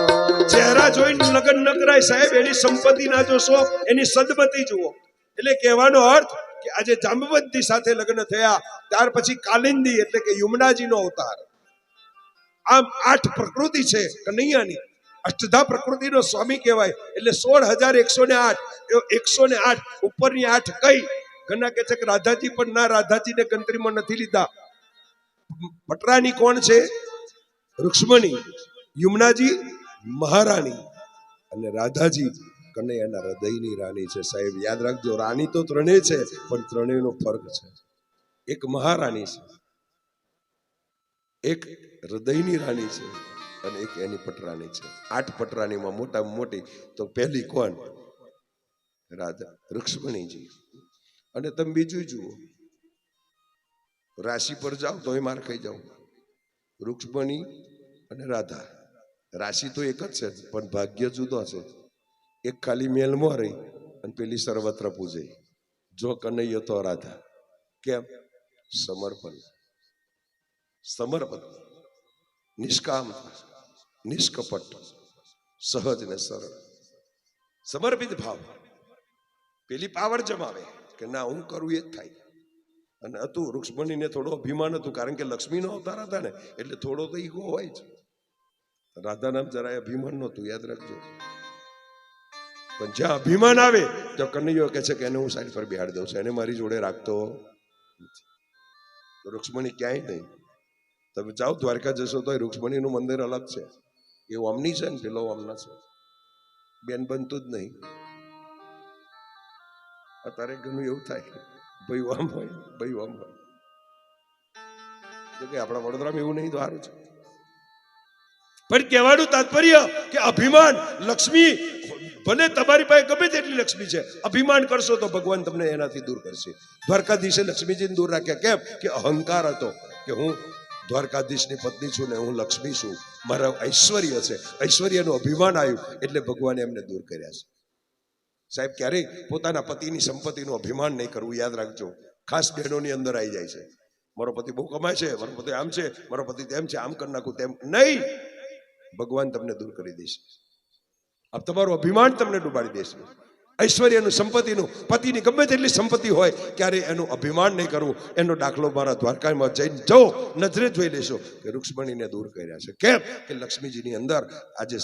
ચહેરા જોઈને લગ્ન ન કરાય સાહેબ, એની સંપત્તિ ના જોશો, એની સદમતી જુઓ. એટલે કહેવાનો અર્થ કે આજે જાંબવંતી સાથે લગ્ન થયા, ત્યાર પછી કાલિંદી એટલે કે યમુનાજીનો અવતાર. આમ 8 પ્રકૃતિ છે કનૈયાની, અષ્ટધા પ્રકૃતિનો સ્વામી કહેવાય. એટલે 16,108, 108 ઉપરની 8 કઈ ઘણા કહે છે કે રાધાજી, પણ ના, રાધાજીને ગણતરીમાં નથી લીધા. પટરાની કોણ છે? રૂક્ષ્મણી. યમુનાજી મહારાણી અને રાધાજી કનૈયાના હૃદયની રાણી છે. સાહેબ યાદ રાખજો, રાણી તો ત્રણેય છે, પણ ત્રણેયનો ફરક છે. એક મહારાણી છે, એક હૃદયની રાણી છે, અને એક એની પટરાણી છે. 8 પટરાણીમાં મોટામાં મોટી તો પહેલી કોણ? રાધા, રૂક્ષ્મણીજી. અને તમે બીજું જુઓ, રાશિ પર જાઓ તો માર ખાઈ જાઓ. રૂક્ષ્મણી અને રાધા, રાશિ તો એક જ છે, પણ ભાગ્ય જુદો છે. એક ખાલી મેલમાં રહી અને પેલી સર્વત્ર પૂજે. જો કનૈયો તો રાધા. કેમ? સમર્પણ. સમર્પણ, નિષ્કામ, નિષ્કપટ, સહજ ને સરળ, સમર્પિત ભાવ. પેલી પાવર જમાવે કે ના હું કરું એ જ થાય. અને હતું રૂક્ષ્મણીને થોડો અભિમાન હતું, કારણ કે લક્ષ્મીનો અવતાર હતા ને, એટલે થોડો તો ઈગો હોય જ. રાધા નામ જરાય અભિમાન નહોતું, યાદ રાખજો. પણ જ્યાં અભિમાન આવે તો કનૈયો કહે છે કે એને હું સાઈડ પર બેહાડી દઉં છું, એને મારી જોડે રાખતો નથી. રૂક્ષ્મણી ક્યાંય નહીં. તમે જાઓ દ્વારકા જશો તો રૂક્ષ્મણીનું મંદિર અલગ છે. એ ઓમની છે ને પેલો ઓમના છે, બેન બનતું જ નહીં. અત્યારે ઘણું એવું થાય, ભાઈ ઓમ હોય, ભાઈ ઓમ હોય. જો કે આપણા વડોદરામાં એવું નહીં તો સારું છે. પણ કહેવાનું તાત્પર્ય કે અભિમાન, લક્ષ્મી ભલે તમારી પાસે ગમે તેટલી લક્ષ્મી છે, અભિમાન કરશો તો ભગવાન તમને એનાથી દૂર કરશે. દ્વારકાધીશે લક્ષ્મીજીને દૂર રાખ્યા. કેમ? કે અહંકાર હતો કે હું દ્વારકાધીશની પત્ની છું ને હું લક્ષ્મી છું, મારા ઐશ્વર્ય છે. ઐશ્વર્યનું અભિમાન આવ્યું એટલે ભગવાને એમને દૂર કર્યા છે. સાહેબ ક્યારેય પોતાના પતિની સંપત્તિનું અભિમાન નહીં કરવું, યાદ રાખજો. ખાસ બહેનોની અંદર આવી જાય છે, મારો પતિ બહુ કમાય છે, મારો પતિ આમ છે, મારો પતિ તેમ છે, આમ કરી નાખું તેમ નહીં. ભગવાન તમને દૂર કરી દેશે. આ તમારું અભિમાન તમને ડૂબાડી દેશે. ઐશ્વર્યનું, સંપત્તિનું, પતિની ગમે તેટલી સંપત્તિ હોય, ક્યારે એનું અભિમાન નહીં કરવું. એનો દાખલો મારા દ્વારકામાં જઈને જો નજરે જોઈ લેશો કે રૂક્ષ્મણીને દૂર કર્યા છે. કેમ? કે લક્ષ્મીજીની અંદર, આજે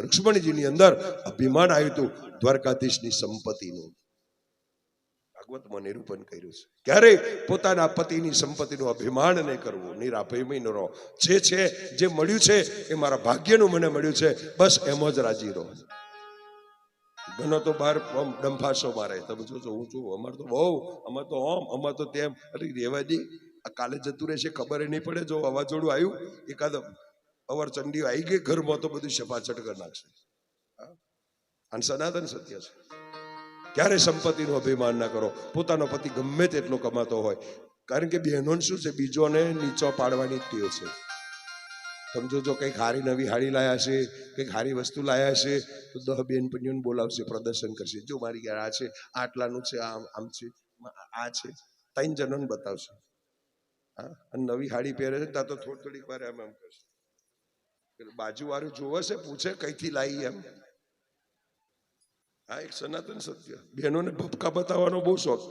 રૂક્ષ્મણીજીની અંદર અભિમાન આવ્યું હતું દ્વારકાધીશની સંપત્તિનું. ભાગવતમાં નિરૂપણ કર્યું છે. ક્યારે પોતાના પતિની સંપત્તિનું અભિમાન નહીં કરવું, નિરાભયમય ન રહો. જે છે, જે મળ્યું છે એ મારા ભાગ્યનું મને મળ્યું છે, બસ એમ જ રાજી રહો. ઘણો તો બહાર ડંફાસો મારે, તમે જોજો. હું છું અમારે તો બહુ, અમારે તો ઓમ, અમારે તો તેમ. અરે રેવા દે, આ કાલે જતું રહેશે, ખબર નહીં પડે. જો વાવાઝોડું આવ્યું, એકાદ અવર ચંડી આવી ગઈ ઘરમાં તો બધું સપાચટ કરી નાખશે. અને સનાતન સત્ય છે. ક્યારે સંપત્તિનું અભિમાન ના કરો. પોતાનો પતિ ગમે તેટલો કમાતો હોય, કારણ કે બહેનોને શું છે, બીજોને નીચો પાડવાની ટેવ છે. સમજો, જો કંઈક હારી નવી હાડી લાયા છે, કંઈક હારી વસ્તુ લાયા છે, તો 10 બેનપણીઓને બોલાવશે, પ્રદર્શન કરશે. જો મારી આ છે, આટલાનું છે, આમ છે, આ છે, 3 જણોને બતાવશે. હા, અને નવી હાડી પહેરે છે ત્યાં તો થોડીક વાર એમ કરશે. બાજુ વાળું જોવે છે, પૂછે કઈથી લાવી એમ. આ એક સનાતન સત્ય. બહેનોને ભપકા બતાવવાનો બહુ શોખ.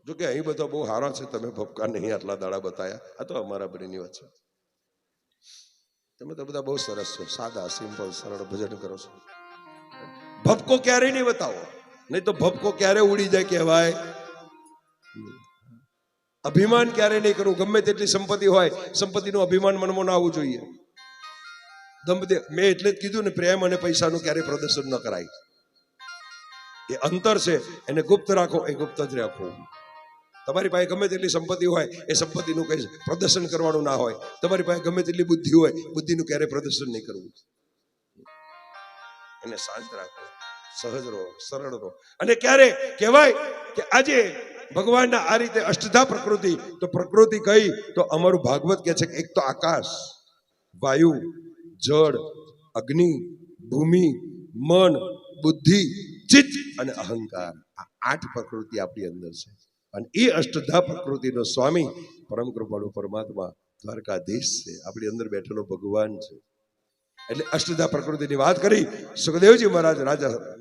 જો કે અહીં બધા બહુ સારા છે, તમે ભપકા નહીં આટલા દાડા બતાયા. આ તો અમારા બંનેની વાત છે. તમે તો બધા બહુ સરસ છો, સાદા, સિમ્પલ, સરળ ભજન કરો છો. ભપકો ક્યારેય નહીં બતાવો, નહીં તો ભપકો ક્યારે ઉડી જાય કહેવાય. અભિમાન ક્યારે નહીં કરવું. ગમે તેટલી સંપત્તિ હોય, સંપત્તિનું અભિમાન મનમાં ના આવવું જોઈએ. મેં એટલે જ કીધું ને, પ્રેમ અને પૈસાનું ક્યારેય પ્રદર્શન ન કરાય. એ અંતર છે, એને ગુપ્ત રાખો, એ ગુપ્ત જ રાખો. તમારી પાસે ગમે તેટલી સંપત્તિ હોય, એ સંપત્તિનું કઈ પ્રદર્શન કરવાનું ના હોય. તમારી પાસે ગમે તેટલી બુદ્ધિ હોય, બુદ્ધિનું ક્યારેય પ્રદર્શન નહીં કરવું. એને શાંત રાખો, સહજ રહો, સરળ રહો. અને ક્યારે કહેવાય કે આજે ભગવાનના આ રીતે અષ્ટધા પ્રકૃતિ, તો પ્રકૃતિ કઈ તો અમારું ભાગવત કહે છે કે એક તો આકાશ, વાયુ, જળ, અગ્નિ, ભૂમિ, મન, બુદ્ધિ, ચિત્ત અને અહંકાર. આ 8 પ્રકૃતિ આપણી અંદર છે. અને એ અષ્ટધા પ્રકૃતિનો સ્વામી પરમ કૃપાળુ પરમાત્મા દ્વારકાધીશ છે. આપણી અંદર બેઠેલો ભગવાન છે. એટલે અષ્ટધા પ્રકૃતિની વાત કરી સુખદેવજી મહારાજ રાજા